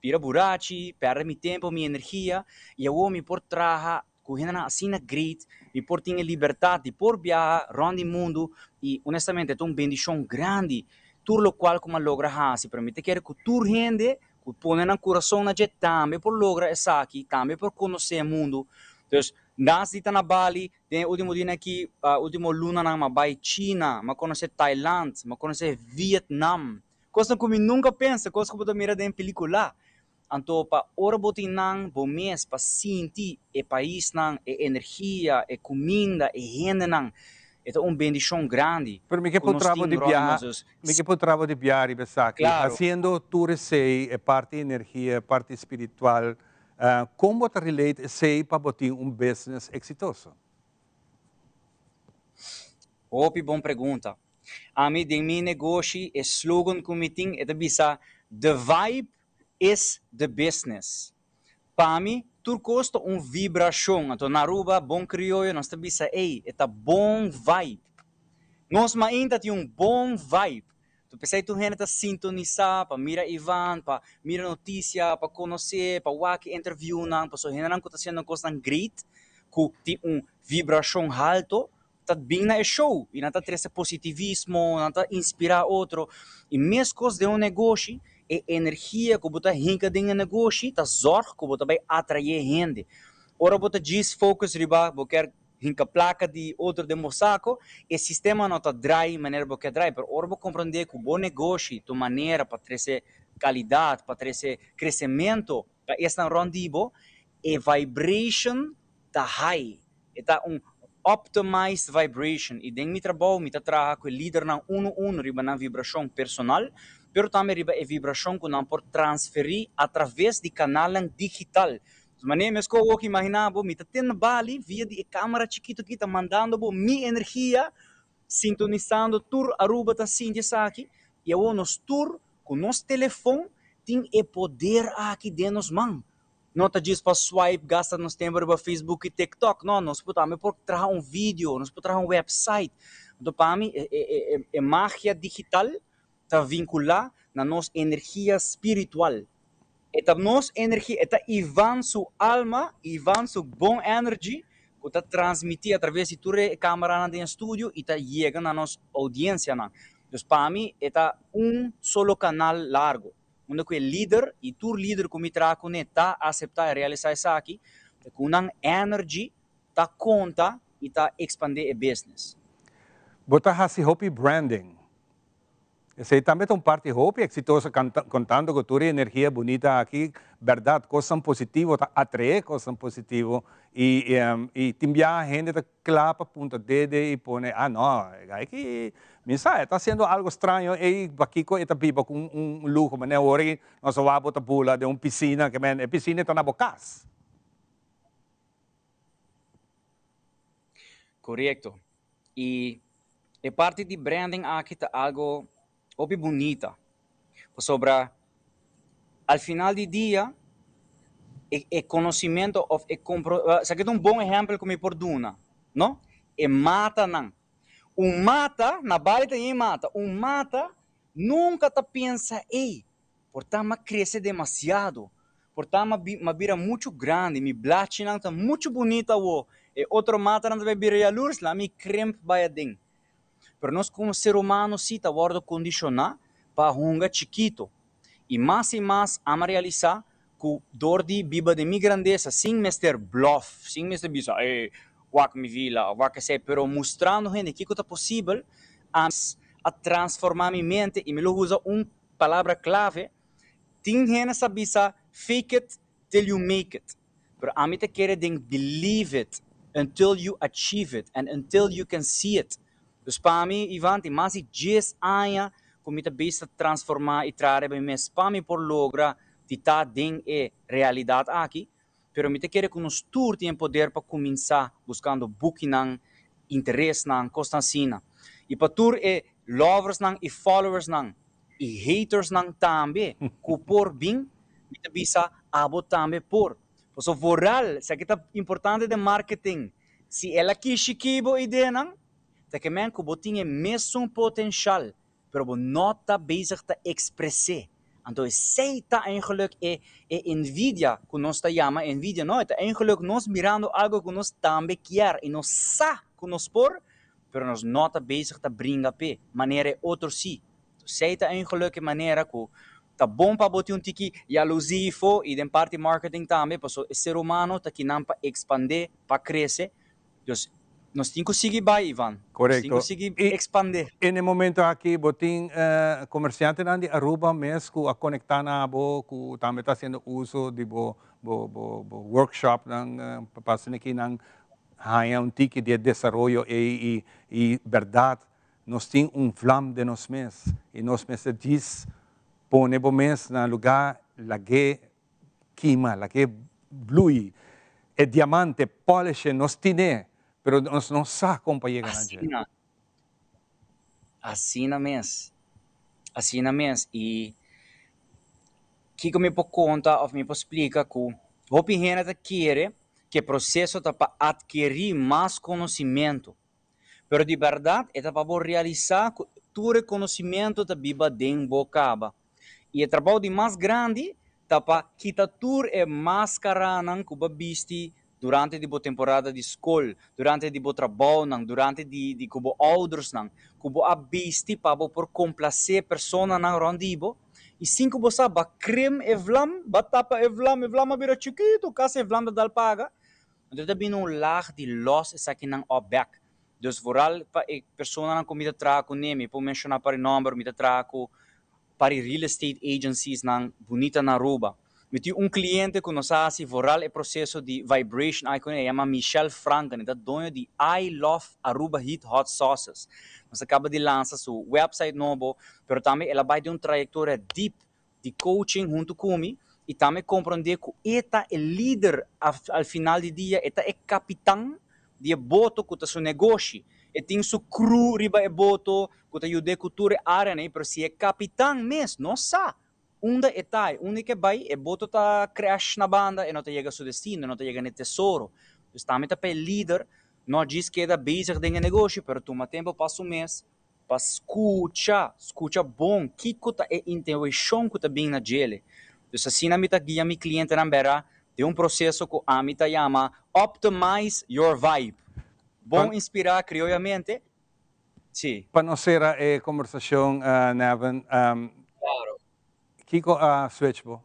pira burachi, perde meu tempo, minha energia, e eu me por traja que gente assim na great, e por ter liberdade, de por viajar, rondar o mundo, e honestamente é uma bendição grande, tudo o qual como logra fazer, para mim, te quero que toda gente, que põe no coração na gente também por lograr isso aqui, também por conhecer o mundo. Então, nós estamos na Bali, tem o último dia aqui, último luna na Mabai, China, mas conhecer Tailândia, mas conhecer Vietnam, coisa que eu nunca penso, coisa que eu miro em película. Então, para ora botin nang, bo mês, para sentir o país nang, a energia, a comida, a gente nang, é uma bendição grande. Pero me que por trabalho de viajar, me que por trabalho de viajar e pensar que fazendo tudo isso é parte energia, parte espiritual. Como te relate isso para botar business exitoso? Boa pergunta. A mim, de meu negócio, o slogan que eu tenho é the vibe is the business. Para mim, tudo custa uma vibração. Então, na Aruba, bom crioulo, nós estamos dizendo, é bom vibe. Nós ainda temos bom vibe. Tu pensei tu gente sintonizar, para mirar Ivan, para mirar notícia, para conhecer, para waki interview, para so gente não está sendo coisa great, que tem uma vibração alta, tá bem na show, e não está trazendo positivismo, não está inspirar outro. E mesmo coisa de negócio, é energia que você hinca dentro do negócio, tá zorg que você vai atrair gente. Ora você diz focus riba, você quer hinca placa de outro de mosaco, o sistema não está dry, maneira que dry, mas ora você compreender que o bom negócio, tua maneira para trazer qualidade, para trazer crescimento, para esta rondibo, é vibration tá high, é um optimized vibration. E dentro do meu trabalho, eu trabalho com o líder na riba na vibração personal, pero também riba é vibração que não pode transferir através de canal digital. De maneira que eu imaginar, eu estou na Bali, via de câmera chiquito que está mandando minha energia, sintonizando tur Aruba tá assim aqui, e eu nos tur com nosso telefone tem o poder aqui dentro nos mãos. Não está diz para swipe, gasta nos tempos para Facebook e TikTok, não, nós podemos por trazer vídeo, nós podemos trazer website. Então, para mim, é magia digital está vinculada na nossa energia espiritual. Esta nossa energia, esta Ivan sua alma, Ivan sua bom energia, que está transmitida através de toda a câmera no estúdio e está chegando na nossa audiência. Então, para mim, é solo canal largo. Onde que o líder e tu líder que me traz conectar, aceitar e realizar isso aqui, com uma energia, está conta e está expandir o business. Botar assim Hopi branding. Esse também é uma parte Hopi exitosa, contando com toda a energia bonita aqui, verdade, coisas positivas, atrai coisas positivas e também a gente está clapa ponta dedo e põe, não, é que mensagem está sendo algo estranho e aqui está vivo com luxo, mas agora nós vamos botar pula de uma piscina que a piscina está na bocas. Correto. E a parte de branding aqui está algo Hopi bonita, sobre al final do dia, o conhecimento, isso aqui é bom exemplo que me perdona, não? É mata não. Mata, na Bali tem mata, mata nunca tá pensa, portanto, cresce demasiado, portanto, me vira muito grande, me blate não tá muito bonita, e outro mata não vai virar a luz, lá me crempe vai dentro. Pero nós como ser humano sim está guarda condicionar para hunga chiquito e mais ama realizar que dor de biba de minha grandeza sem mestre bluff, sem mestre bisa, wak me vila, wak sei, pero mostrando gente que é possível a transformar minha mente e me usa uma palavra clave, tem gente sabe fake it till you make it, pero a mim te quer believe it until you achieve it and until you can see it. Dus para mim, Ivan, tem mais de 10 anos que eu estou transformar e trazer mas para mim por lograr de estar dentro da realidade aqui, pero eu quero que nós todos tenhamos poder para começar buscando booking, interesse, constância. E para todos lovers e followers e haters também, que por bem, eu bisa abo também por. Então, voral, isso aqui é importante de marketing. Se ela quer chiquibo ideia, que man que você tem mesmo potencial, pero você não está bezig te expressar. Então, seita eigenlijk Nvidia, que nós chama Nvidia, não, é eigenlijk nós mirando algo que nós também quer e nós sabe que nós por, pero nós não está bezig te brincar pe, maneira outro sim. Seita eigenlijk maneira que tá bom para botar tiki alusivo e de parte marketing também, para o ser humano tá que não para expandir, para crescer. Então, nós temos que conseguir vai, Ivan. Correcto. Nós temos que conseguir expandir. En el momento aqui, botin comerciante de Aruba mesmo que a conectar na bo, que também está sendo uso de bo workshop ng papasin aqui ng haya tiki de desarrollo e verdade. Nós temos flam de nós mesmos e nós mesmos diz pone bo mes na lugar lagi quima, lagi blue, e diamante polish nós tine. Pero nós não sabemos como chegar na gente. Assim mesmo. Assim mesmo. E que me pode contar ou me pode explicar que o que gente quer que o processo está para adquirir mais conhecimento. Pero de verdade, é para realizar todo o conhecimento da Bíblia dentro da boca. E o trabalho de mais grande está para quitar tudo e máscara que o bisti durante a temporada de escola, durante o trabalho, durante de kubo ouders, kubo abisti para por complacer persona nang rondibo, e cinco bosa ba creme e vlam, batapa e vlam abira chiquito, casa e vlam da dalpaga. Então tá vindo lag de los essa aqui nang obek. Dus vooral pa persona nang comida traco nemi, po mencionar para number, comida traco para real estate agencies nang bonita na Aruba. Eu tive cliente que nós fazemos vooral o processo de vibration icon, chama Michelle Franken, é dono de I Love Aruba Heat Hot Sauces. Nós acaba de lançar seu website novo, mas também ela vai ter uma trajetória deep de coaching junto comigo e também compreender que esta é líder ao final do dia, esta é capitão de boto que está seu negócio, e tem seu crew riba e boto que está ajuda a cultura área, mas se é capitão mesmo, não sabe. Onde está, onde que vai, e boto tá crash na banda e não tá chega ao seu destino, não tá chega no tesouro. Então, também tá para líder, não diz que é da basic de negócio, mas toma tempo, passa mês, para escuta bom, que tá é intuição que tá bem na gele. Então, assim, a mim tá guia meu cliente na beira de um processo que a mim tá chama Optimize Your Vibe. Bom inspirar criolhamente, sim. Para nós ser a conversação, Neven, claro. Kiko switch mo?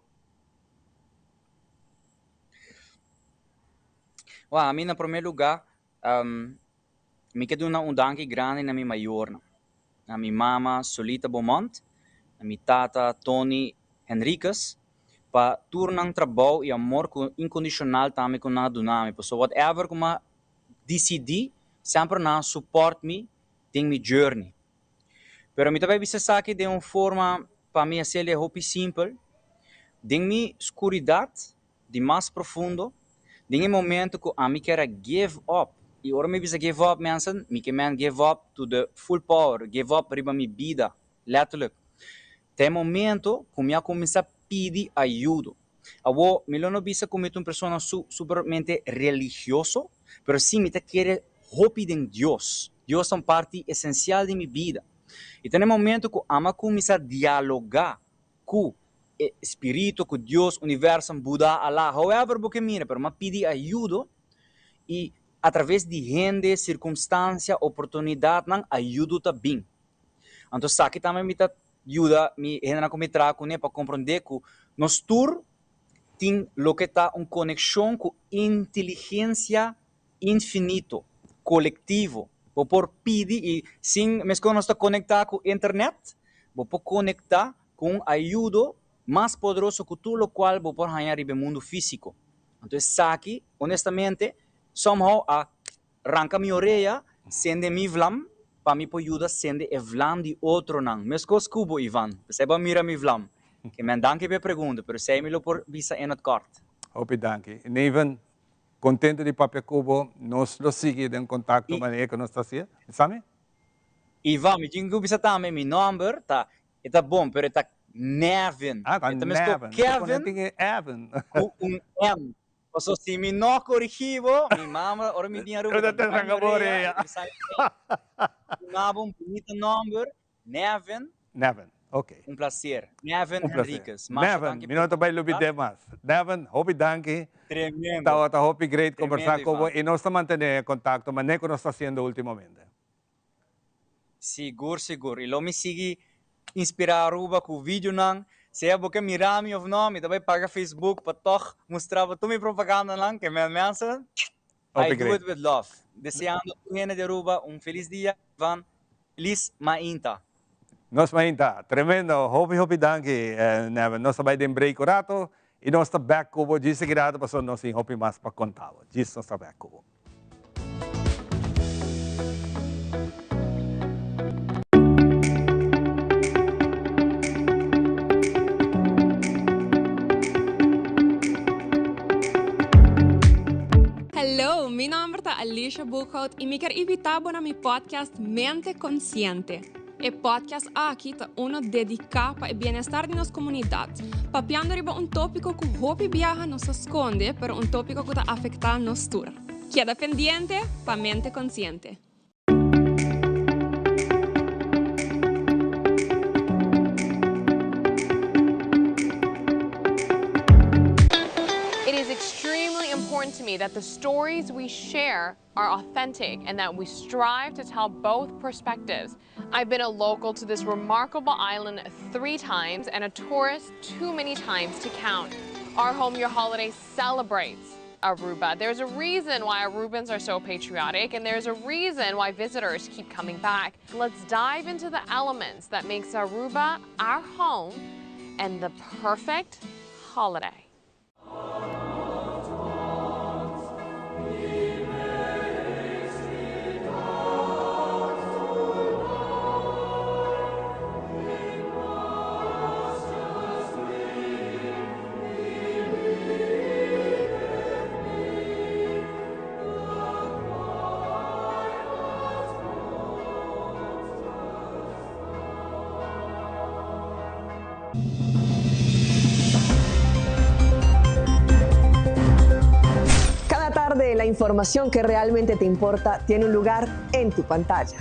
A mim, em primeiro lugar, me quero dar danke grande na minha maior, na minha mama Solita Beaumont, na minha tata Tony Henriquez, para tornar trabalho e amor incondicional também com nada nome. So whatever que eu decidi, sempre na support me em minha journey. Pero me também precisa que de uma forma para mim, é hopi simples, de minha escuridade, de mais profundo, de um momento que a mim quer give up. E agora me precisa give up, mensen, me quer give up to the full power, give up para minha vida, letterlijk. Tem momento que eu começo a pedir ajuda. Eu não precisa cometer uma pessoa supermente religiosa, mas sim, me quer hopi de Deus. Deus é uma parte essencial de minha vida. E tem um momento que eu começo a dialogar com o Espírito, com Deus, Universo, Buda, Allah, however você mira, mas eu pedi ajuda e através de gente, circunstância, oportunidade, não ajuda também. Então, aqui também me ajuda, me trago para compreender que nós todos temos uma conexão com inteligência infinita, coletivo. Vou por pedir e sim, mas quando nós está conectado com a internet, vou por conectar com ajuda mais poderosa que tudo o qual vou por ganhar no mundo físico. Então, aqui, honestamente, somehow arranca minha orelha, sende mi vlam, para me ajuda sende e vlam de outro não. Mas com cubo, Ivan, você vai mirar mi vlam. Que me danke pela pergunta, mas sei me lo por visa em het kort. Ope, danke. Neven, contente de Papia Cubo, nos lo sigue em contato maneira que nós está assim, sabe? Ivan, me tinha que bisa também meu número, tá bom, pero tá Neven. Tá Neven. Kevin. Evan. Com M. So, se me não corrigivo, minha mama, ora me dinheiro. Eu te rangaboreia. Um bonito número, Neven. Neven. Okay. Un placer. Neven Un placer. Enriquez. Neven, minuto ba lubide mas. Neven, hopi danke. Tremendo. Tawa hopi great conversar Tremendo, com Ivan. e nós mantener contacto, mas nem que nós está sendo ultimamente. Seguro, seguro. E lo me sigue inspirar Aruba com o vídeo não. Se é porque mirami of não, me também paga Facebook para toch mostrar tu me propaganda lang que mensen. I do it with love. Deseando a gente de Aruba feliz dia, Ivan. Feliz mainta. Nós mainta, tremendo. Hopi danke, Neven. Nós vai den break rato e nós está back kubo. Disse que rato passou nós em hopi mas para contar. Disse nós está back kubo. Hello, meu nome é Alicia Buchhout e me quero invitar para meu podcast Mente Consciente. O podcast aqui é dedicado para o bem-estar de nossa comunidade, papiando sobre tópico que hopi viaja nos esconde, pero tópico que afeta nos tour. Queda pendiente para Mente Consciente. It is extremely important to me that the stories we share are authentic and that we strive to tell both perspectives. I've been a local to this remarkable island 3 times and a tourist too many times to count. Our Home Your Holiday celebrates Aruba. There's a reason why Arubans are so patriotic, and there's a reason why visitors keep coming back. Let's dive into the elements that makes Aruba our home and the perfect holiday. Cada tarde la información que realmente te importa tiene un lugar en tu pantalla.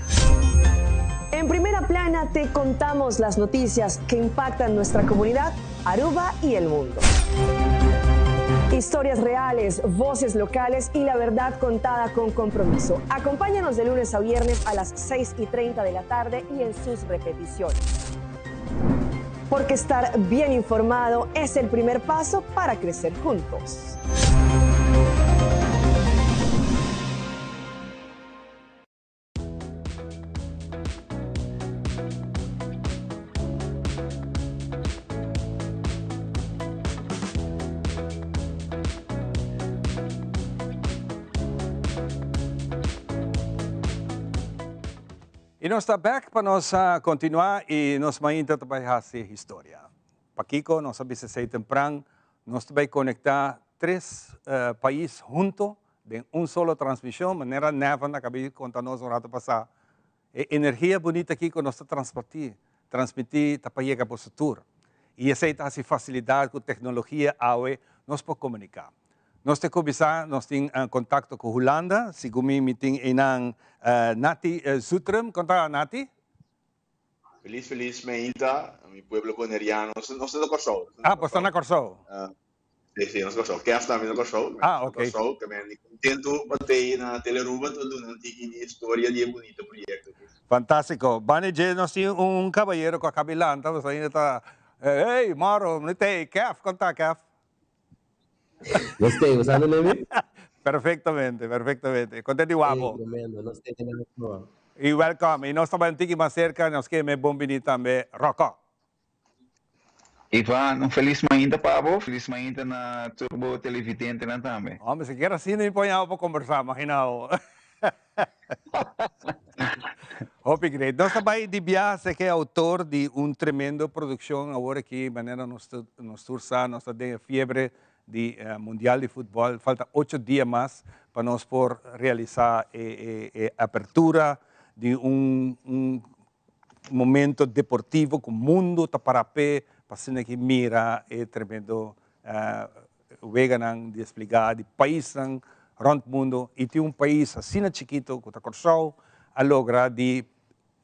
En Primera Plana te contamos las noticias que impactan nuestra comunidad, Aruba y el mundo. Historias reales, voces locales y la verdad contada con compromiso. Acompáñanos de lunes a viernes a las 6:30 de la tarde y en sus repeticiones. Porque estar bien informado es el primer paso para crecer juntos. E nós está back para nós continuar e nós ainda trabalhar essa história. Paquico, nós sabemos se temprano, nós vai conectar 3 países juntos em solo transmissão, maneira Neven acabei de contar nós um rato passado. Energia bonita aqui que nós transmitir para chegar para o futuro. E essa é a facilidade com tecnologia nós podemos comunicar. Nós temos começar, nós temos contato com a Holanda, se me tem Nati Zutrum, conta Nati? Feliz Mainta, mi pueblo coneriano, no sé de Kosovo. Pues está en Kosovo. Sí, no sé Kosovo. ¿Qué hasta en Kosovo? Ok. Kosovo, que me contento bater na Teleruba todo una antiga historia de bonito proyecto. Fantástico. Bani je nós temos caballero com a cabilanta, você ainda está, hey, Maro, não tem, Kef, conta Kef. Gostei, usando o nome? Perfeitamente. Contente guapo. Tremendo, gostei da pessoa. E welcome. E nós estamos aqui mais cerca, nós queremos bom venir também, Rocco. Ivan, feliz mainta para você, feliz mainta na Turbo Televidente também. Homem, se quer assim, não põe para conversar, imagina. Hope great. Nós também de Biase, que é autor de tremendo produção agora aqui, maneira nos tursa, nós temos fiebre de Mundial de Futebol. Falta 8 dias mais para nós por realizar a apertura de momento deportivo com o mundo está para pé, para que mira tremendo vegan de explicar de país rond o mundo e tem país assim chiquito que está corso a lograr de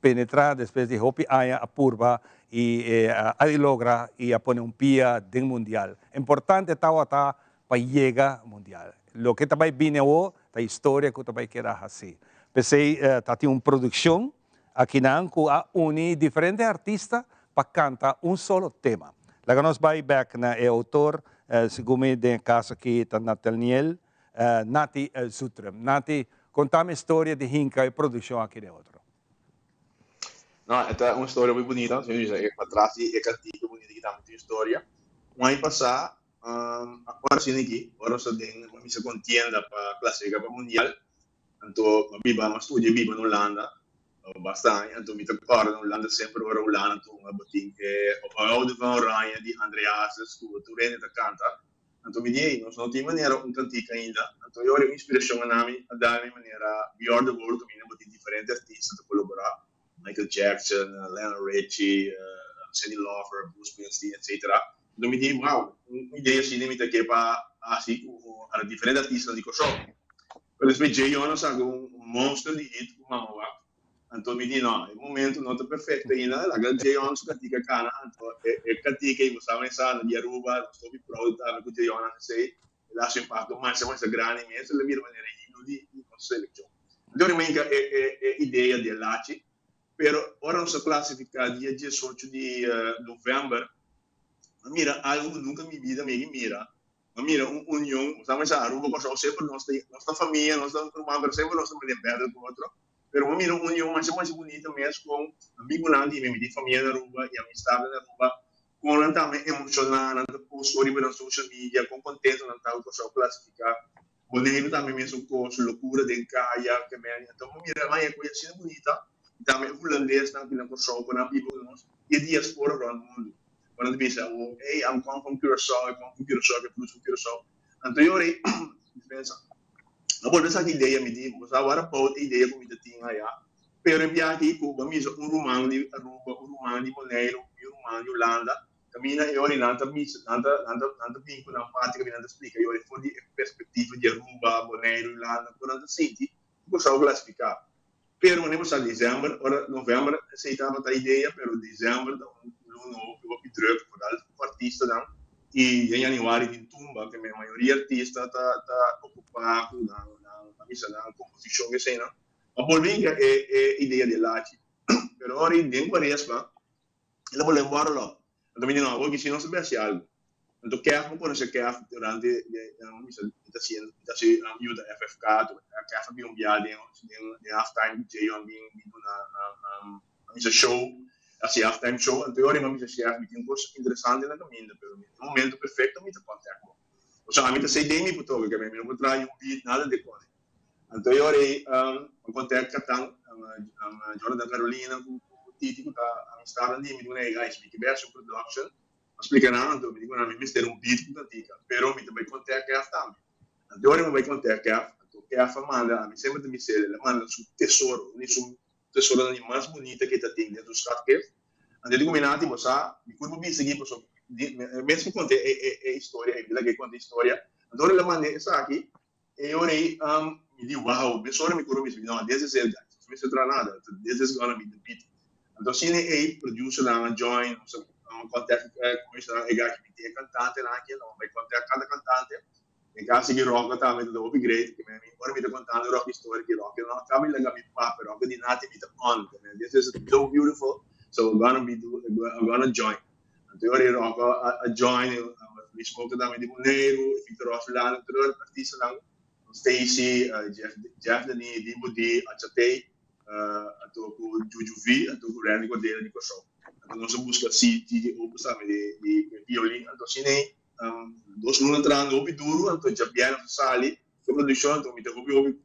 penetrar depois de hopi a purba e aí logra e a pôr um pia do mundial. Importante tá para chegar mundial. Lo que também bem o a história que também quer assim. Pensei tá tem uma produção aqui na que une diferentes artistas para cantar um solo tema. Lá que nós vai back na autor segundo de caso aqui tá Nathaniel Nati Zutrem. Nati, contame a história de Hinka e produção aqui de outro. No, esta è una storia muy bonita, atrás e cantiga bonita que também tem história. Um ano passado, agora sim aqui, agora só tem uma missa contienda para classificar para o mundial. Então, eu estudo vivo na Holanda, bastante. Então, eu recordo na Holanda sempre agora Holanda, então eu botei que o áudio van Oranje de Andreas, tu rende da canta. Então, me dei, nós não tem maneira cantica ainda. Então, eu tenho inspiração a dar maneira beyond the world, também eu botei diferentes artistas para colaborar. Michael Jackson, Lionel Richie, Cyndi Lauper, Bruce Springsteen, etc. Então me disse, wow, uma ideia assim, me que para assim, a diferentes artistas de show. Por exemplo, Jay Jonas é monstro de hit com Mamawa. Então me disse, não, é momento não está perfeito ainda. A Jay Jonas cantica cana, então é cantica e você vai pensar de Aruba, estou bem pronto com Jay Jonas, sei, lá se impacto mais grande mesmo, ele vira maneira de seleção. Então é ideia de Lachi. Pero ora nós classificamos dia 18 de novembro. Mira, algo nunca me vida me mira. Mira, união, estamos a Aruba com sempre nossa família, nossa irmã, sempre nós estamos perto do outro. Pero mira, união mais bonita mesmo com amigo nandi, me família na Aruba e amizade na Aruba. Com também emocionante, com story na social media, com contento na tal que classificar. Bonito também mesmo com loucura de caia, que me então mira, vai é coisa assim bonita. Também holandês na pina show para people nós e diaspora around the world. Quando me dizem, hey, I'm come from Curaçao, I'm come from Curaçao, que produz Curaçao. Então eu aí pensa, agora essa ideia me diz, você agora pode ideia como eu tinha aí, pero enviar aqui Cuba, me diz romano de Aruba, romano de Bonaire, romano de Holanda, caminha eu aí nada vínculo na parte que me nada explica, eu aí for de perspectiva de Aruba, Bonaire, Holanda, quando senti, você vai classificar. Pero nós a dezembro, ora novembro, aceitava a ideia, pero dezembro, eu vou druk voor artiesten dan. E em januário de tumba, que a maioria artista tá ocupado na composição que sei, não. A bolvinha é ideia de Lachi. Pero ora em Quaresma, ela vai embora lá. Então me diz, não, hoje se não soubesse algo. Então quer quando se quer durante está sendo ajuda FFK, quer fazer viagem de halftime DJ na show, assim halftime show. Então eu me disse que tem coisas interessantes na caminho, pero no momento perfeito me contacto. O sea, a mim sei de mim puto que me não trai beat nada de coisa. Então eu me contacto com Jordan Carolina, o Titi que está instalando de mim, guys, me que verso production. Explica nada, me digo, não, me mister beat com cantica, pero me também contacto também. Então eu me vai contacto que a manda, a mim sempre me ser, ela manda seu tesouro, um tesouro mais bonita que tem dentro dos cartões. Ande digo, menati, você, me curvo bem seguir, mesmo que conte é história, é vida que conta história. Então ela manda isso aqui, e eu me digo, wow, me soro me curvo bem, não, this is it, guys, não se trata nada, this is gonna be the beat. Então se ele produce lá, join, contacto com isso, que tem cantante lá, que não vai contactar cada cantante. Em caso de rock, também do upgrade, que agora me está contando rock histórico, que rock não acaba de ligar meu papo, rock de nada me está on. This is so beautiful, so I'm gonna join. Então eu rock a join, me escuta também de Bonaire, Victor Rossland, outro artista lá, Stacy, Jeff Denis, Dimbo D, Achatei, a toco Juju V, a toco Randy Cordeira de Cochão. Então nós busca de opus também de violino, então cine. Dos lunas entrando obi duro, então já piano sali, que produção, então me estou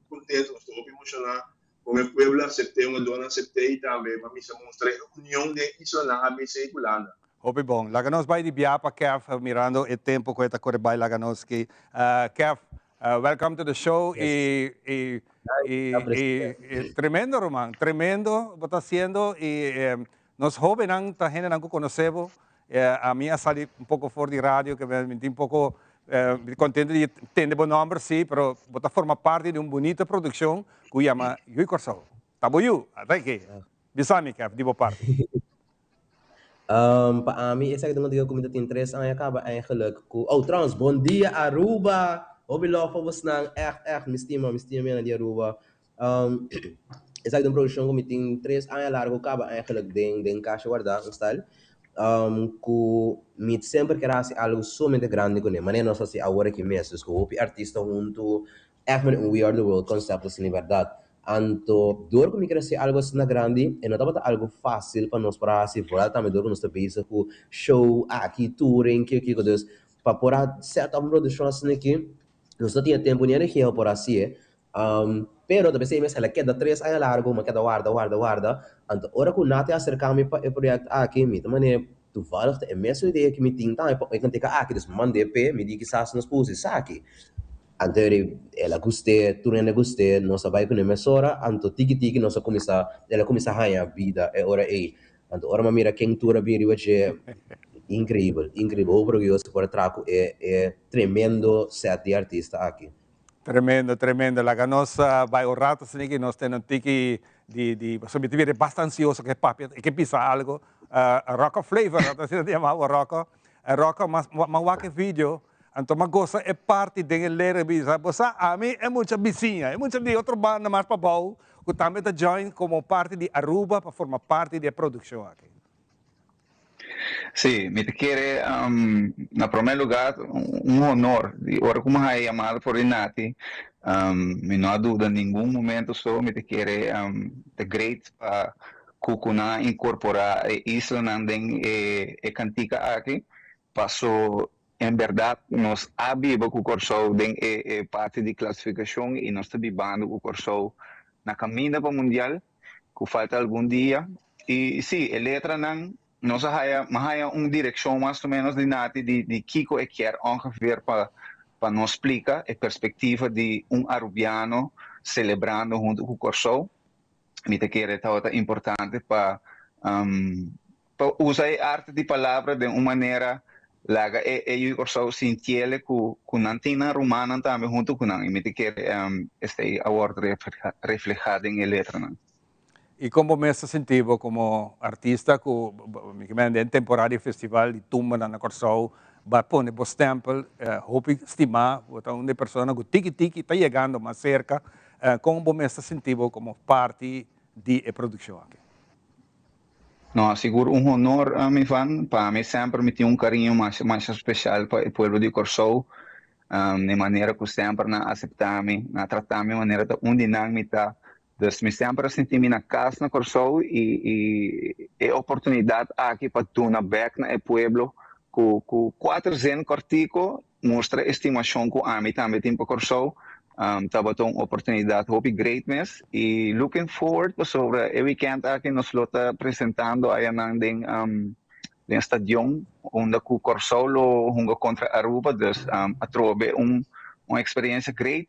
contente, estou emocionado, como o povo aceitei uma dona aceitei também, para me mostrar a união de isso na ABC e Holanda. Obi bom, lá nós vai de Biapa, Kev, mirando o tempo que está correndo lá nós que Kev, welcome to the show e tremendo, Roman, tremendo, está sendo e nós jovens a gente não conhecemos. A mim a sair pouco fora de rádio, que me senti pouco contente de ter bom nome, sim, mas você forma parte de uma bonita produção que chama Yui Corsao. Tá bom, até que? Bisami, que é de boa parte. Para mim, esse aqui que eu comento tem 3 anos, acaba eigenlijk. Oh, trouwens, bom dia Aruba. Obrigado was nang echt, me estima na de Aruba. Esse aqui é uma produção que tem 3 anos largo, acaba eigenlijk den caixa guardado, style. Que me sempre quer fazer algo somente grande com ele, mas não só se agora que mesmo, que o artista junto, echt met We Are the World concept assim, liberdade. Anto, door que me quer ser algo assim grande, e não estava algo fácil para nós para se voar também door que nós estamos com show aqui, touring, que dus, para poder set up produção assim aqui, nós não tinha tempo nem energia para assim, pero também se me ela queda 3 anos largo, mas queda guarda. Anto, ora que nate acercar-me para o projeto aqui, me também toevallig de mesma ideia que me tinha, eu kan teka aqui, dus man DP, me diz que sabe nos pôs aqui. Anto ela gostei, tu não gostei, nós vai com a emissora, anto tiki nós ela começa a ganhar vida, é hora aí. Anto ora mira quem tu era bem é incrível, o progresso por traco é tremendo set de artista aqui. Tremendo. La ganos vai o rato assim que nós temos tiki de sobre bastante ansioso que papi que pisa algo rock flavor, assim se chama rock mas que vídeo. Então, uma coisa é parte de ler visa. A mim é muita vizinha, é muita de outra banda mais para baixo, que também está join como parte de Aruba para formar parte da produção aqui. Sim, me quer, na primeiro lugar, honor. De hora como é chamado por Renati, me não há dúvida em nenhum momento só me quer the great para Kukuna incorporar a isla nandeng e cantica aqui, passou em verdade, nós abrimos o corso de parte de classificação e nós estamos vivendo o corso na caminho para o Mundial, que falta algum dia. E sim, a letra não, nós há uma direção mais ou menos de Nati, de Kiko e quer ongeveer para nos explicar a perspectiva de arubiano celebrando junto com o corso. Me te quer é importante para usar a arte de palavra de uma maneira laga eu corso sintiele com antina romana também junto com não e me te quer este award reflejado em letra não. E como me sentivo como artista que me em temporário festival de tumba na Corsou, vai pôr o stempel, hope estimar, uma pessoa que tiki está chegando mais cerca, como me sentivo como parte da produção aqui. Não, seguro honor a mim fan, para mim sempre me tinha carinho mais especial para o povo de Corsou, de maneira que sempre na aceitar-me, na tratar-me de maneira dinâmica. Então, me sempre senti-me na casa na Corsou e oportunidade aqui para donar back na povo com 400 cortico mostra estimação com a mim também tem para Corsou. Estava uma oportunidade, hope greatness e looking forward sobre o weekend aqui nós está apresentando aí no estadion onde o Corsou joga contra Aruba, então atrove uma experiência great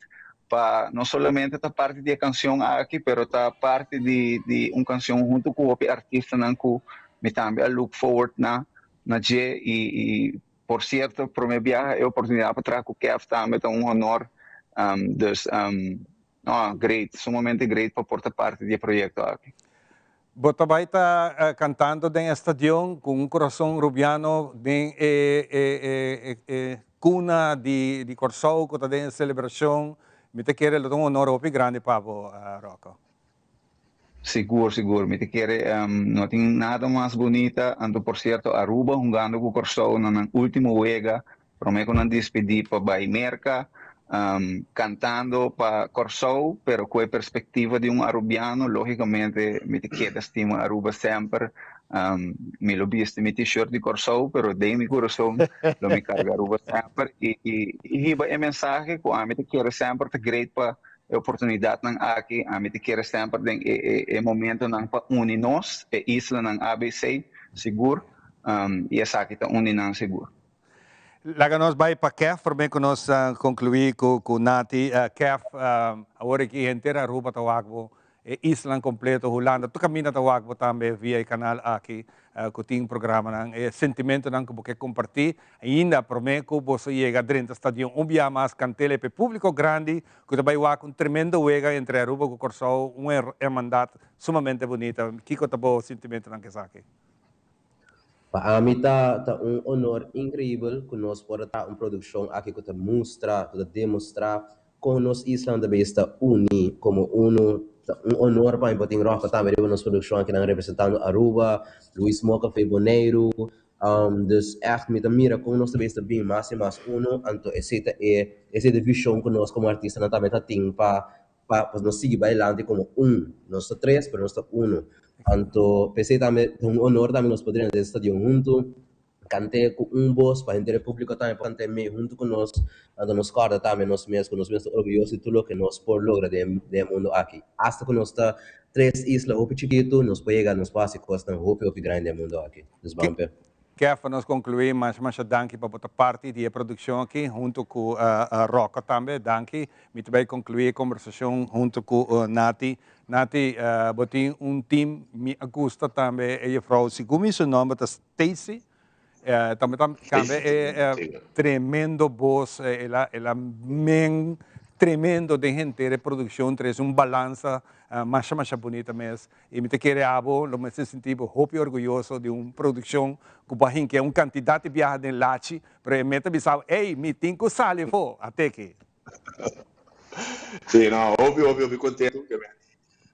para não somente a parte da canção aqui, pero a parte de uma canção junto com o artista que me também look forward na G e por certo para minha viagem é oportunidade para trazer o Kev também é honor. Great, sumamente great para portar parte do projeto aqui. Você vai estar cantando no estadião com coração rubiano, cuna de Corsou, que está em celebração. Me te quer um honor muito grande para você, Rocco. Seguro. Me te quer, não tem nada mais bonita, ando por certo, Aruba jogando com Corsou na última juega, prometo não despedir para Baimerca. Cantando para Corsou, pero com a perspectiva de arubiano, logicamente me queda estima Aruba sempre. Me lo viste mi t-shirt de Corsou, pero de mi coração lo me carga Aruba sempre. E riba a mensagem que a me quer sempre te great para a oportunidade nang aqui, a me quer sempre o momento nang para unir nós, a isla nang ABC, seguro, e essa aqui está unir nang seguro. Laga nós vai para Kef, para que nós concluir com Nati. Kef, agora que inteira Aruba Tawagbo, Island completo, Holanda, tu caminha Tawagbo também via o canal aqui, que tem programa, sentimento que você compartilhar, ainda para mim que você chega dentro do estádio, dia mais cantele para público grande, que vai ter um tremendo wega entre Aruba e Corsou, uma irmandade sumamente bonita. Que é o sentimento que você aqui? Para mim tá honor incrível que nós podemos ter uma produção aqui que mostra, que demonstrar como nós Islândia está unidos como honor para mim, porque roca também nossa produção aqui representando Aruba, Luís Moca foi boneiro, dus echt met een mira como nós também está bem mais e mais uno, então essa visão que nós como artista não também tá tem para nós seguir bailando como nós está três, pero nós está Então, pensei também, honor também nós poderíamos ter estado junto, cantei com voz para o público também, cantei meio junto com nós, então nos corda também, nós mesmos orgulhosos de tudo que nós por lograr do mundo aqui. Hasta que nós está três islas, hope chiquito, nós podemos chegar nos passos que hope grande do mundo aqui. Quer para nós concluir, mas danke para outra parte da produção aqui, junto com a Roca também, danke. Me também concluir a conversação junto com Nati. Nati, botem time, me gusta também, e a vrouw, segumi seu nome, é Stacy. Também é tremendo voz, ela tremendo de gente de produção, traz balança mais bonita mesmo. E me te querer abo, lo me senti hope orgulhoso de uma produção que é quantidade de viagem de lachi, mas me te bisava, ei, me tem que sair até que. Sim, não, óbvio, contento, que a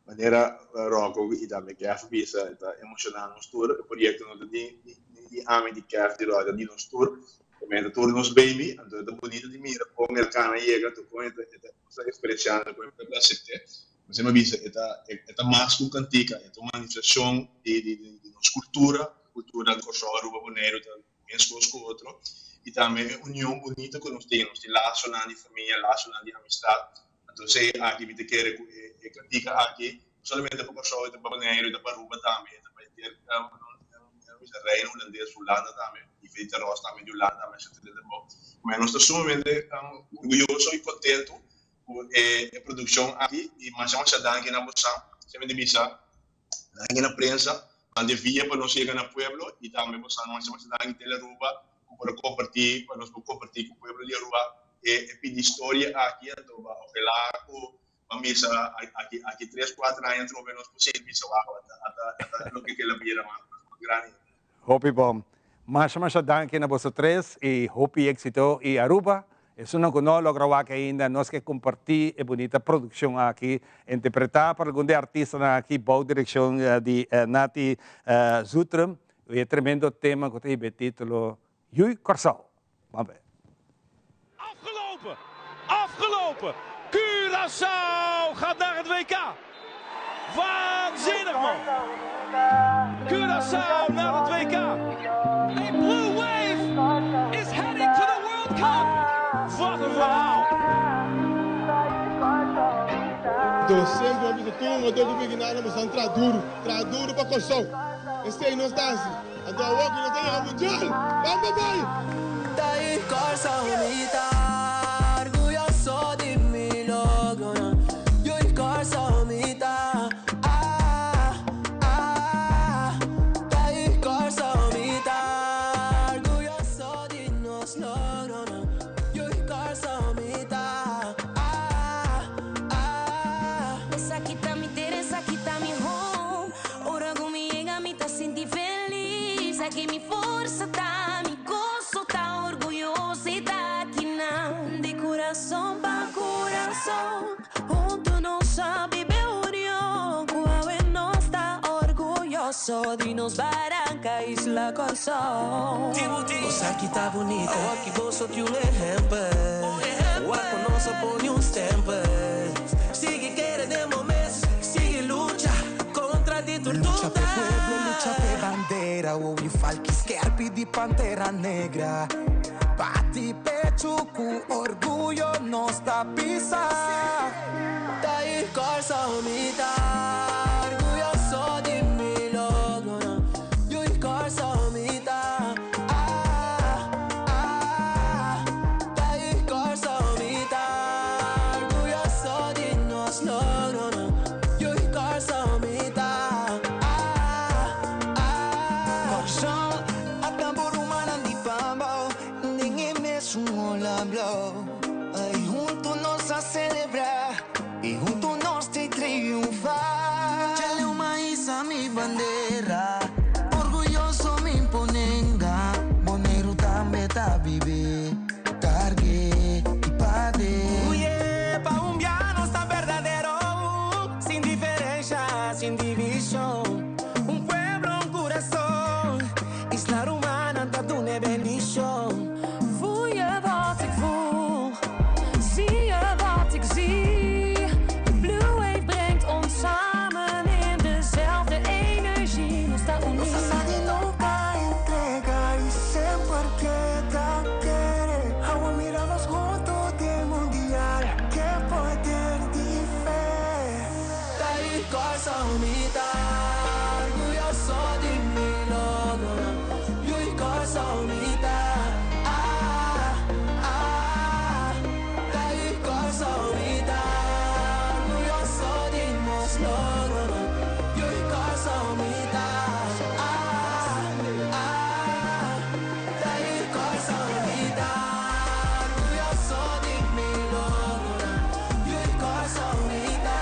maneira Rocco e também que a FBIS está emocionando nos tour, o projeto de ame de KF de roda de nos tour, também tour nos baby, então é bonito de mira, com o cana chega, tu põe essa experiência com o placer. Mas uma vez é mais que cantica, é uma manifestação de nossa cultura do Kosovo, Aruba, Bonaire, mesmo com o outro, e também a união bonita que nós temos, de laço na família, laço na amizade. Então, se aqui me quer cantica aqui, somente para Kosovo, para Bonaire, para Aruba também, para ter o reino holandês, Holanda também, e feita Ross também de Holanda, mas nós estamos sumamente orgulhosos e contentes com a produção aqui, e mais danke na bolsa, sempre de missa, danke na prensa, de via para nós chegar no pueblo, e também mais danke pela Aruba, para compartilhar com o pueblo de Aruba, e pedir história aqui, então, ojalá a missa aqui 3-4 anos, nós possível missa até o que ela vira mais grande. Hope bom. Mas danke na vocês três, e hope éxito e Aruba. Isso não logrou ainda, nós que compartir a bonita produção aqui, interpretar para algum artista aqui, boa direção de Nati Zutrum, e é tremendo tema que tem o título Jui Corsal. Vamos ver. Afgelopen! Curaçao gaat naar het WK! Waanzinnig, man! Curaçao naar het WK! A blue wave is heading to the World Cup! Wat een verhaal! Dus sempre hebben we toen, maar ook beginnen we zijn traduro para Kosovo. Este aí não está assim. Então o que não tem a mundial. Vamos vai. Daí corsa unita, orgulhoso de mi logo. Yo corsa unita. Daí corsa unita, orgulhoso de nos logros. Yo corsa unita. Essa aqui tá me interessa, aqui tá me home. Orgulho me llega, me tá senti feliz. Aqui me força tá, me gozo tá, orgulhoso e tá aqui não. De coração pra coração, junto não sabe união. Qual nós tá orgulhoso de nos Barranca, Isla Corsão. Você aqui tá bonita, aqui gosto de um exemplo. O arco nosso põe uns tempos. Sigue querendo mes, sigue lucha contra de tortura. Lucha pe pueblo, lucha pe bandera. O falki scherpi di pantera negra. Bati pecho cu orgullo no sta pisa. Daí corsa unita, orgulhoso de mi logo. Yo corsa unita. Daí corsa unita, orgulhoso de nos logros. Yo corsa unita. Corsão, a tambor humana de pambao. Ninguém mexe blow. Aí junto nós a celebrar. E junto nós te triunfar. umita, orgulloso de mi logro. Yo y cosa umita, y cosa umita, orgulloso de nos logro. Yo y cosa umita, y cosa umita, orgulloso de mi logro. Yo y cosa umita.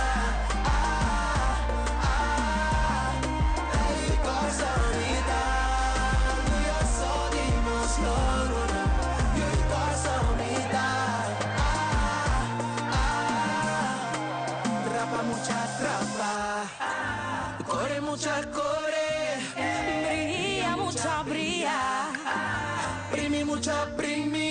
Mucha core, brilla mucha brilla, primi mucha primi.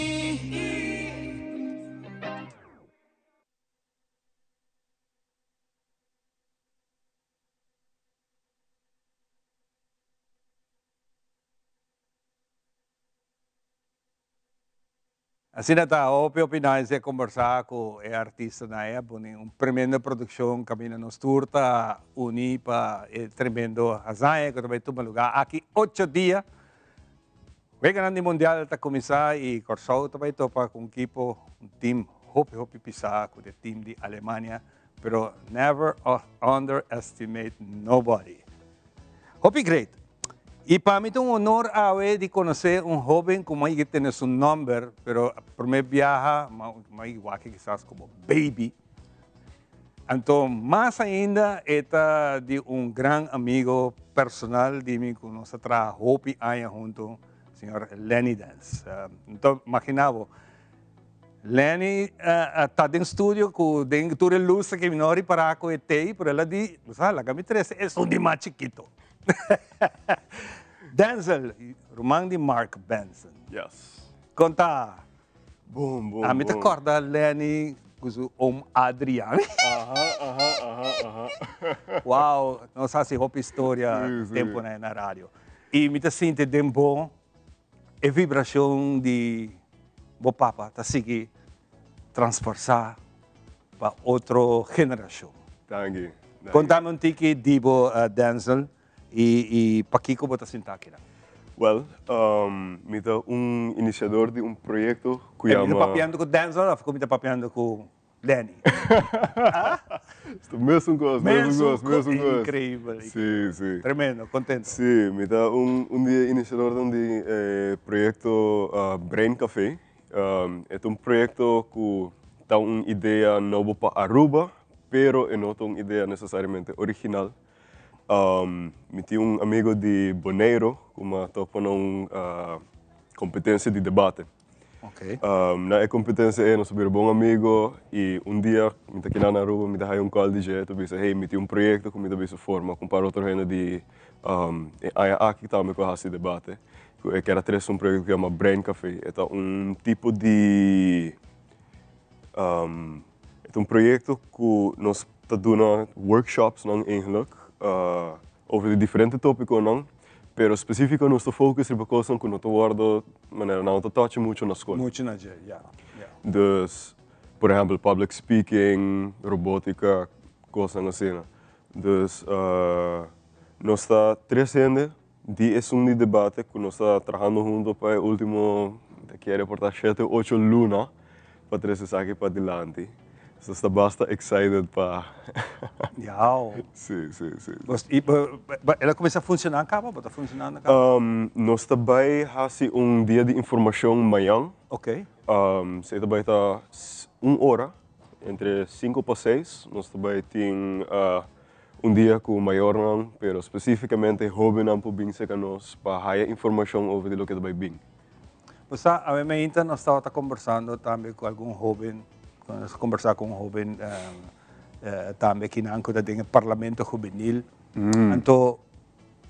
Assim está a opinião de conversar com o artista na época, tremenda produção, caminho nos turta, uni para tremendo azanha, que também toma lugar aqui 8 dias. O grande mundial está começar e Corsol também topa com equipo, team hope pisar com o time de Alemanha, pero never underestimate nobody. Hope great. Y para mí es un honor de conocer un joven como hay que tener su nombre, pero primer viaja, más igual que quizás como baby. Entonces, más ainda, está de un gran amigo personal de mí, que nos trabajó años juntos, señor Lenny Dance. Entonces, imaginaba, Lenny está en estudio con toda la luz que vino para con el pero él dice, la camisa es un de más chiquito. Denzel, Roman de Mark Benson. Yes. Conta. Boom. A mim te acorda Lenny com o Adriano. Uau, não sei se roupa história tempo na rádio. E me te sente bem bom a vibração de o Papa tá seguir transportar para outra geração. Thank you. Conta-me um tique de Denzel. E para que como está sentado aqui? Well, me está iniciador de projeto que chama... Está papeando com Denzel ou está papeando com Lenny? Mesmo coisa. Incrível. Sim. Tremendo, contente. Sim, me está dia iniciador de projeto Brain Café. É projeto que dá uma ideia nova para Aruba, pero não é uma ideia necessariamente original. Me tinha amigo de Bonaire, como topa uma competência de debate. Okay. Na competência nós somos bom amigo e dia me tá aqui na Aruba, me dá call de jeito, disse, hey, me tinha projeto que me dá essa forma, compara outro gente de aqui também com esse debate. Eu quero ter projeto que chama Brain Café. É tipo de é projeto que nós tá dando workshops não eigenlijk. Over de diferentes tópicos, não, pero específico nosso foco é coisas que não te guardo, maneira não te toca muito na escola. Muito na dia, yeah. Dus, por exemplo, public speaking, robótica, coisas assim. Dus, nós está trazendo de debate que nós está trabalhando junto para o último, quero reportar 7 ou 8 lunas para trazer isso aqui para adiante. Você está bastante excited para... Sim. E ela começa a funcionar, acaba? Está funcionando? Nós também fazemos dia de informação amanhã. Ok. Você também está 1 hora, entre 5 para 6. Nós também temos dia com o maior, mas especificamente jovem para vir com nós para ter informação sobre o que vai vir. Você, a mim, nós estávamos conversando também com algum jovem. Nós conversar com um jovem também que não é do parlamento juvenil. Então,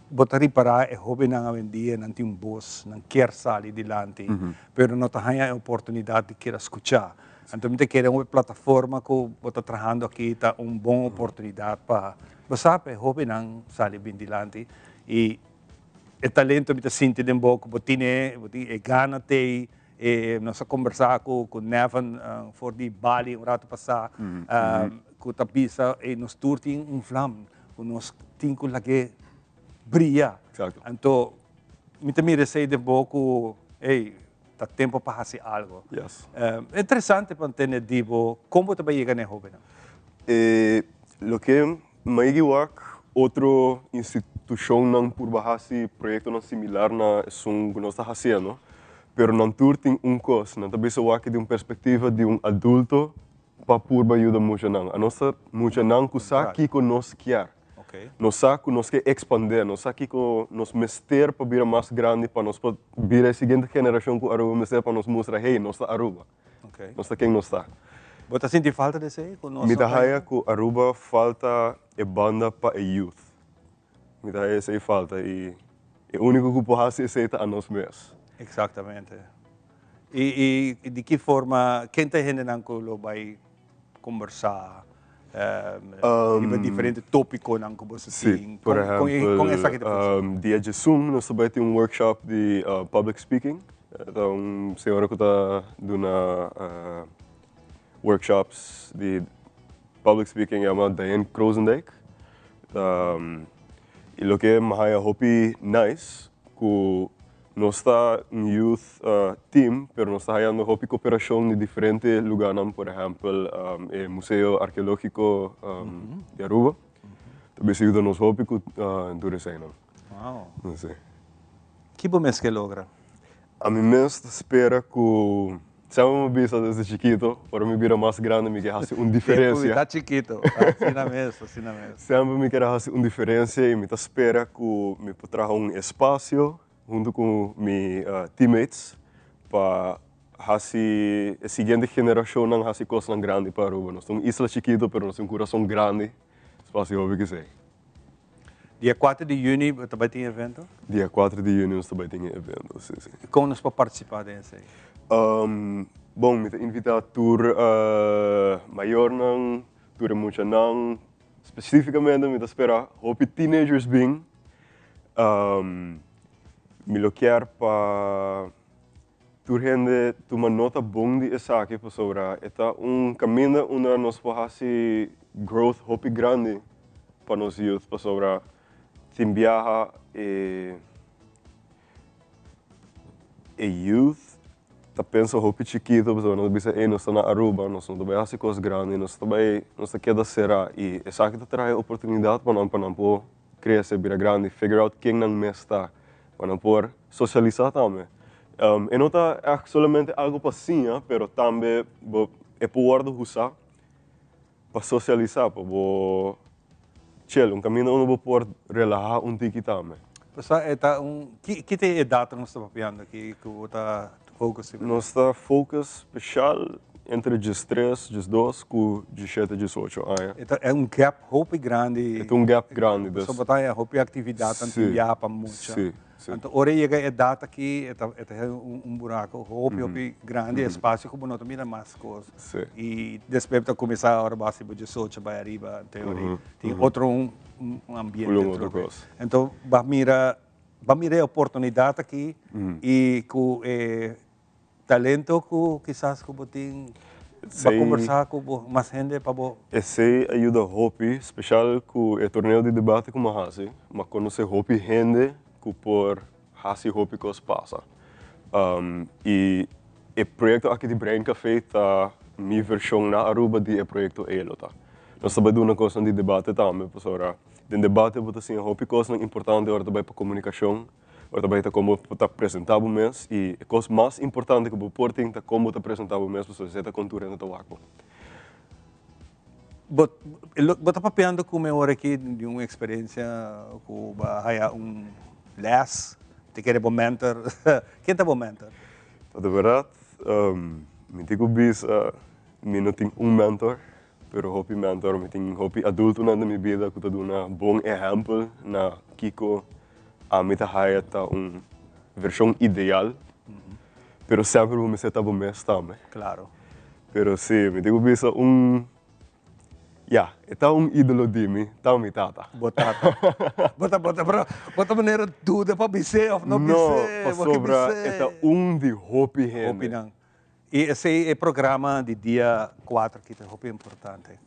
botar reparar é jovem não é dia não tem voz, não quer sair delante, mas não tem a oportunidade de querer escutar. Então, me quer uma plataforma que botar trabalhando aqui tá boa oportunidade para você sabe jovem não sair bem delante e o talento me sente de boa que botar gana ter nós conversar com Nevan for de Bali rato passar que tapisa e nos turti flame que nós temos que brilhar. Exacto. Então, me também receio de pouco, tá tempo para fazer algo. Yes. É interessante para entender, Dibo, como você vai chegar na jovem? Lo que me outra instituição não por bahasi projeto não similar na que nós está fazendo, pero não tem coisa, não também só de uma perspectiva de adulto para por ajuda muito não. A nossa muito não que aqui que nós quer. Nós que nós quer expandir, nós aqui que nós mester para vir mais grande para nós vir a seguinte geração que Aruba mester para nós mostrar, hey, nós está Aruba. Nós está quem nós está. Você sente falta desse aí? Me dá que Aruba falta a banda para a youth. Me dá essa falta e o único que pode fazer é a nós mesmos. Exatamente. E de que forma, quem está rendendo vai conversar? Diferentes tópicos que você tem. Por exemplo, dia de Zoom, nós também temos workshop de public speaking. Então, senhora que está dando workshops de public speaking chamada Diane Krosendijk. E o que é mais nice, que nós está youth team, pero nós está fazendo cooperação em diferentes lugares, por exemplo, o Museu Arqueológico de Aruba. Também se ajuda nos hobby que durante ano. Wow. Não sei. Que bom mês que logra? A mim mesmo espera que sempre me vista desde chiquito, para me virar mais grande, me quer fazer uma diferença. Está chiquito, assim na mesmo. Sempre me quer fazer uma diferença e me espera que me traga espaço junto com meus teammates para fazer a seguinte geração não fazer coisas grandes para Aruba. Nós somos uma isla chiquita, mas nós temos um coração grande, espaço óbvio que sei. Dia 4 de junho você vai ter evento? Dia 4 de junho nós também temos evento, sim. E como nós podemos participar desse aí? Bom, me invitar a tour maior não, tour muito não, especificamente me espera hope teenagers bem, me lo quer para tour gente uma nota bom de essa aqui para sobre eta caminho onde nós podemos fazer growth hope grande para nós youth para sobre tem viaja e youth tá pensa hope chiquito para nós bisa nós está na Aruba nós não vai fazer coisas grandes nós queda será e essa aqui traz oportunidade para não crescer vira grande figure out quem não me está para não socializar também e não está somente algo para sim pero também é poder usar para socializar para um caminho onde pode relaxar tiquito também. Pessoal, que tem idade nós estamos falando aqui que está focus? Nós está focus especial entre 13, 12 com 17, 18 anos. É gap hope grande. É gap grande. Só botar a hope atividade tanto já para muito. Sim. Então, ora chega a data aqui, é buraco, hope grande, espaço como nós também mais coisas. E depois de começar a hora base de 18 vai arriba, teoria, tem outro ambiente. Então, vai mirar a oportunidade aqui e com talento que quizás que tem para conversar com mais gente para esse ajuda hope, especial com o torneio de debate como hace, mas conhecer hope gente que por fazer hope que passa. E o projeto aqui de Brain Café está minha versão na Aruba de projeto Elota. Nós estamos fazendo uma coisa de debate também, pessoal. De debate você assim hope coisa importante agora também para comunicação, agora também como para apresentar o mês e a coisa mais importante que você pode ter como apresentar o mês para a sociedade cultura no tabaco. Você está papeando com uma hora aqui de uma experiência que vai les, te quer bom mentor. Quem é bom mentor? De verdade, me digo bis, me não tenho mentor, pero hopi mentor, me tenho hopi adulto na minha vida que está dando bom exemplo na Kiko, a me tá versão ideal, pero sempre me senta bom mês também. Claro. Pero sim, me digo bis é ídolo de mim, tá minha tata. Bota maneira dúvida para dizer ou não dizer. Não, para sobra, é de hope gente. E esse é o programa de dia 4 que é hope importante.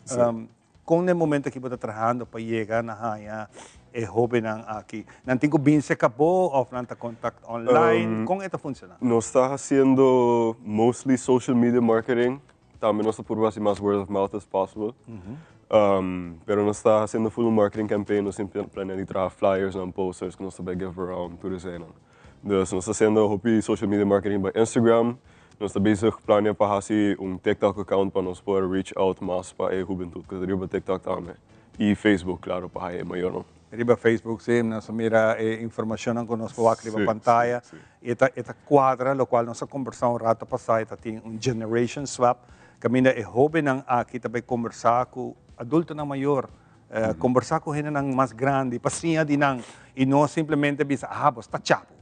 kung no momento que você está trabalhando para chegar na haya, joven ang aqui. Nanti ko binse ka po, of nanta contact online, kung ito funciona? Nós está haciendo mostly social media marketing. Também nós está por base mais word of mouth as possible. Pero nós está haciendo full marketing campaign, nós sempre planeamos trabalhar flyers and posters que nós também give around tudo isso. Dus nós está haciendo hopi social media marketing by Instagram. Nós está bezig planeando para fazer TikTok account para nós poder reach out mais para a juventude, que seria TikTok também. E Facebook, claro, para a maior não. Riba Facebook, sim, nós mira informação que nós coloca riba pantalla. Esta quadra, lo qual nós conversamos rato passado, tem generation swap. Kami na jovem ang aqui também conversar com adulto na maior, conversar com gente nang mais grande, pasinha din nang, e não simplesmente bisa, basta chapo.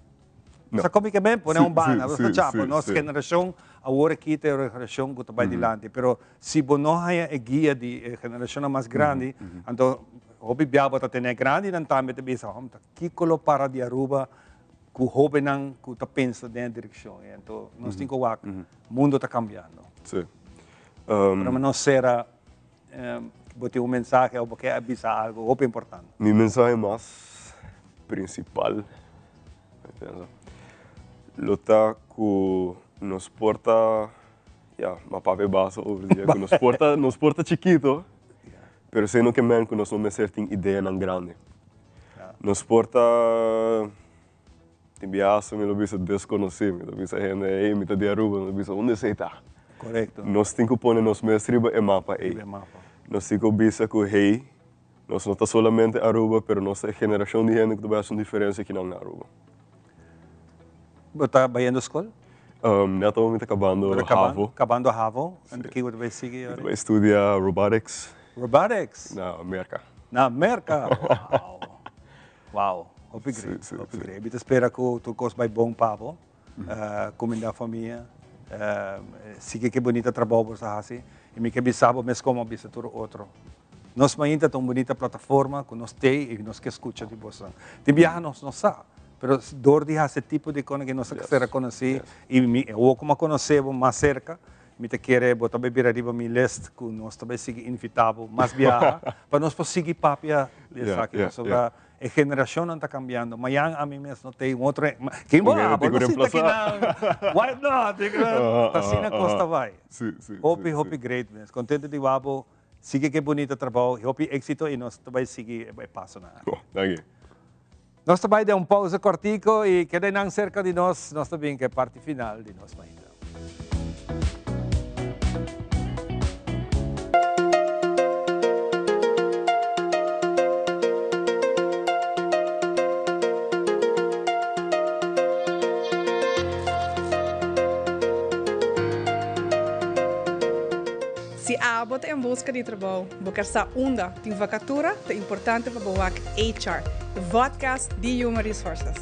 Sa kami kami po na bana, basta chapo. Nossa geração, agora kita é a geração que vai dilante, pero se não haya guia de geração mais grande, então hobi biabo ta tener grande nan tambe te bisa ta kikolo para di Aruba ku hobi nang ku ta pensa na direção. Então nós temos que mundo está cambiando. Sim. Para não ser bote mensagem ou porque avisa algo hobi importante. Mi mensaje mais principal, lota ku nos porta, ma pape base over dia, ku nos porta chiquito. Pero sendo que man que nós não temos ideia não grande. Nos porta tem biaço, me lo bisa desconhecido, me lo bisa gente, me tá de Aruba, me lo bisa onde você está. Correto. Nós temos que pôr nos mestriba e mapa aí. Nós temos que bisa que hey, nós não está solamente Aruba, pero nossa geração de gente que vai fazer diferença aqui na Aruba. Você está indo à escola? Neto me está acabando Havo. Acabando Havo, onde que você vai seguir? Vai estudar robotics. Robotics? Na América. Na América? Uau! Hopi great. Bita espera que tu cos vai bom papo, comida a família, siga que bonita trabalho você faz, e me que bisabo mes como bisa tudo outro. Nós mainta tão bonita plataforma que nós tem e nós que escuta de você. Tem viaja nós não sabe, pero dor de esse tipo de coisa que nós quer conhecer e eu como conhecemos mais cerca. Me te quer botar bebida arriba mi list que nós também seguir invitado mais viajar para nós seguir papia aqui sobre a geração não está cambiando amanhã a mim mesmo não tem outro quem vai why not assim na costa vai hope great mesmo contente de wabo sigue que bonito trabalho hope éxito e nós também seguir passo na nós também dá pausa cortico e queda não cerca de nós também que é parte final de nós ainda. Se abota em busca de trabalho, buscar essa onda de vacatura é importante para o HR, o podcast de Human Resources.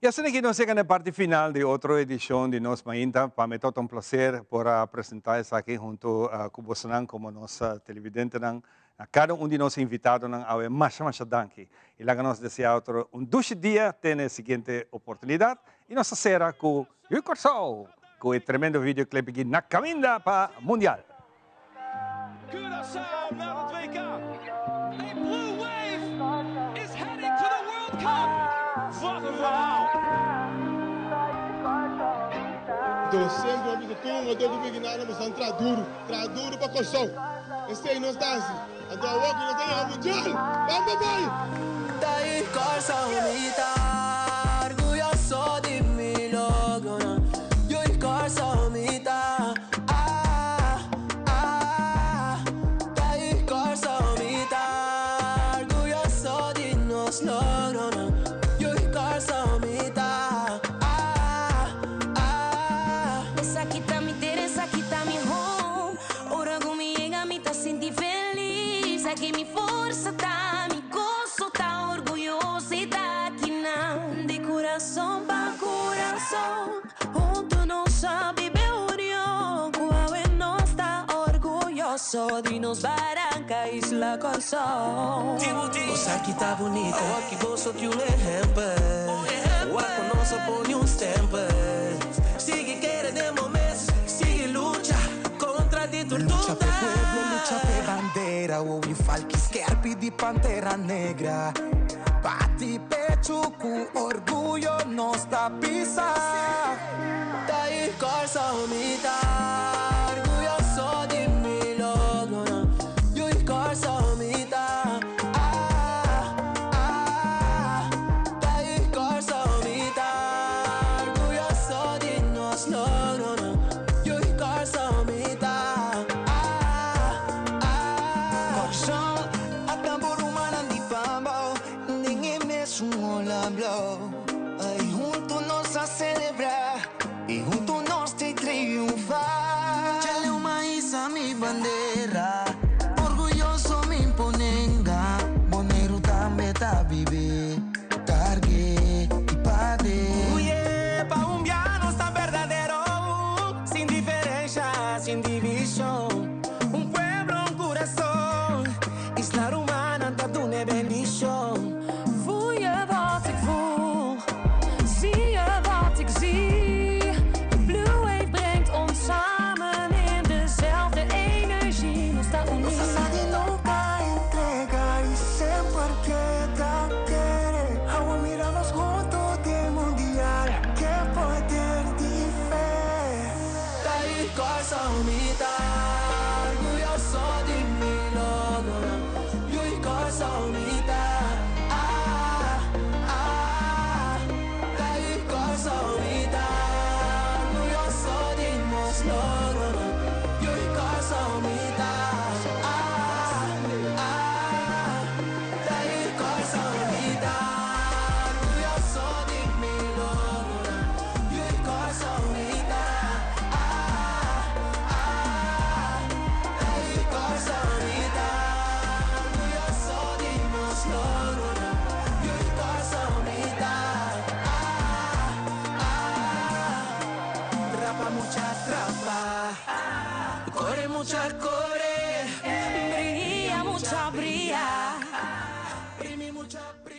Ya sé que nos llega en la parte final de otra edición de Nos Mainta. Para mí todo un placer por presentar aquí junto a Kubosanan como nos televidente. A cada uno de nos invitados a ver más danke. Y la que nos desea otro un dulce día, tiene la siguiente oportunidad. Y nos será con Yui Corso, con el tremendo videoclip que na caminda para Mundial. Curaçao na het WK. A blue wave is heading to the World Cup. Wat een verhaal. Então sempre a vida turma todo beginada mas entrar duro para Kosovo. Este não está assim. Então a walk não tem a mundial. Vamos vai. Dai cosa unita, orgulloso di mi logo. Yo y cosa unita. Dai cosa unita, orgulloso di nos logro. Yo y cosa unita. Essa aqui tá me interessa, aqui tá me home. Ora comigo me tá senti feliz. Aqui me força tá, me gozo tá, orgulhoso e tá aqui não. De coração pra coração, junto não sabe meu união. Qual nós tá orgulhoso de nos Barranca, Isla Corsão. Cosa que tá bonita, que você tem um exemplo. O a nossa põe um stamp. Sigue querendo mais, sigue luta contra di tortura. Lucha per pueblo, lucha per bandera. Ouvi falchi scherpi di pantera negra. Batti pechuku, orgullo non sta pisa. Dai cosa unita, orgulloso di mi logo. Io il cosa unita. Dai cosa unita, orgulloso di nos logro. Io il cosa unita. Coração, a tambor humana di pambo. Ninguém me sumola blow. Ai, junto nós a celebrar. E junto nós te triunfar. Chale uma isa mi bandeira. Orgulhoso me imponenga. Bonero também tá viver. Cargue e pade. Pa un piano sta verdadero. Sin diferencia, sin división. Un pueblo, un corazón. Isla Romana, dat una bendición. Voel je wat ik voel? Zie je wat ik zie? De Blue Wave brengt ons samen in dezelfde energie. Nos está unido. Nadie nunca entrega y siempre queda querer. Agua miramos juntos del mundial. Que poder de fe. Dai cosa unita, orgulloso di mi logo. Yo y cosa unita. Dai cosa unita, orgulloso di nos logro. Yo y cosa unita. Dai cosa unita, orgulloso di mi logo. Yo y cosa unita. Dai cosa unita, orgulloso di nos logro. Yo y cosa unita. Trapa mucha trapa, corre mucha corre, Brilla, mucha brilla. primi mucha prima.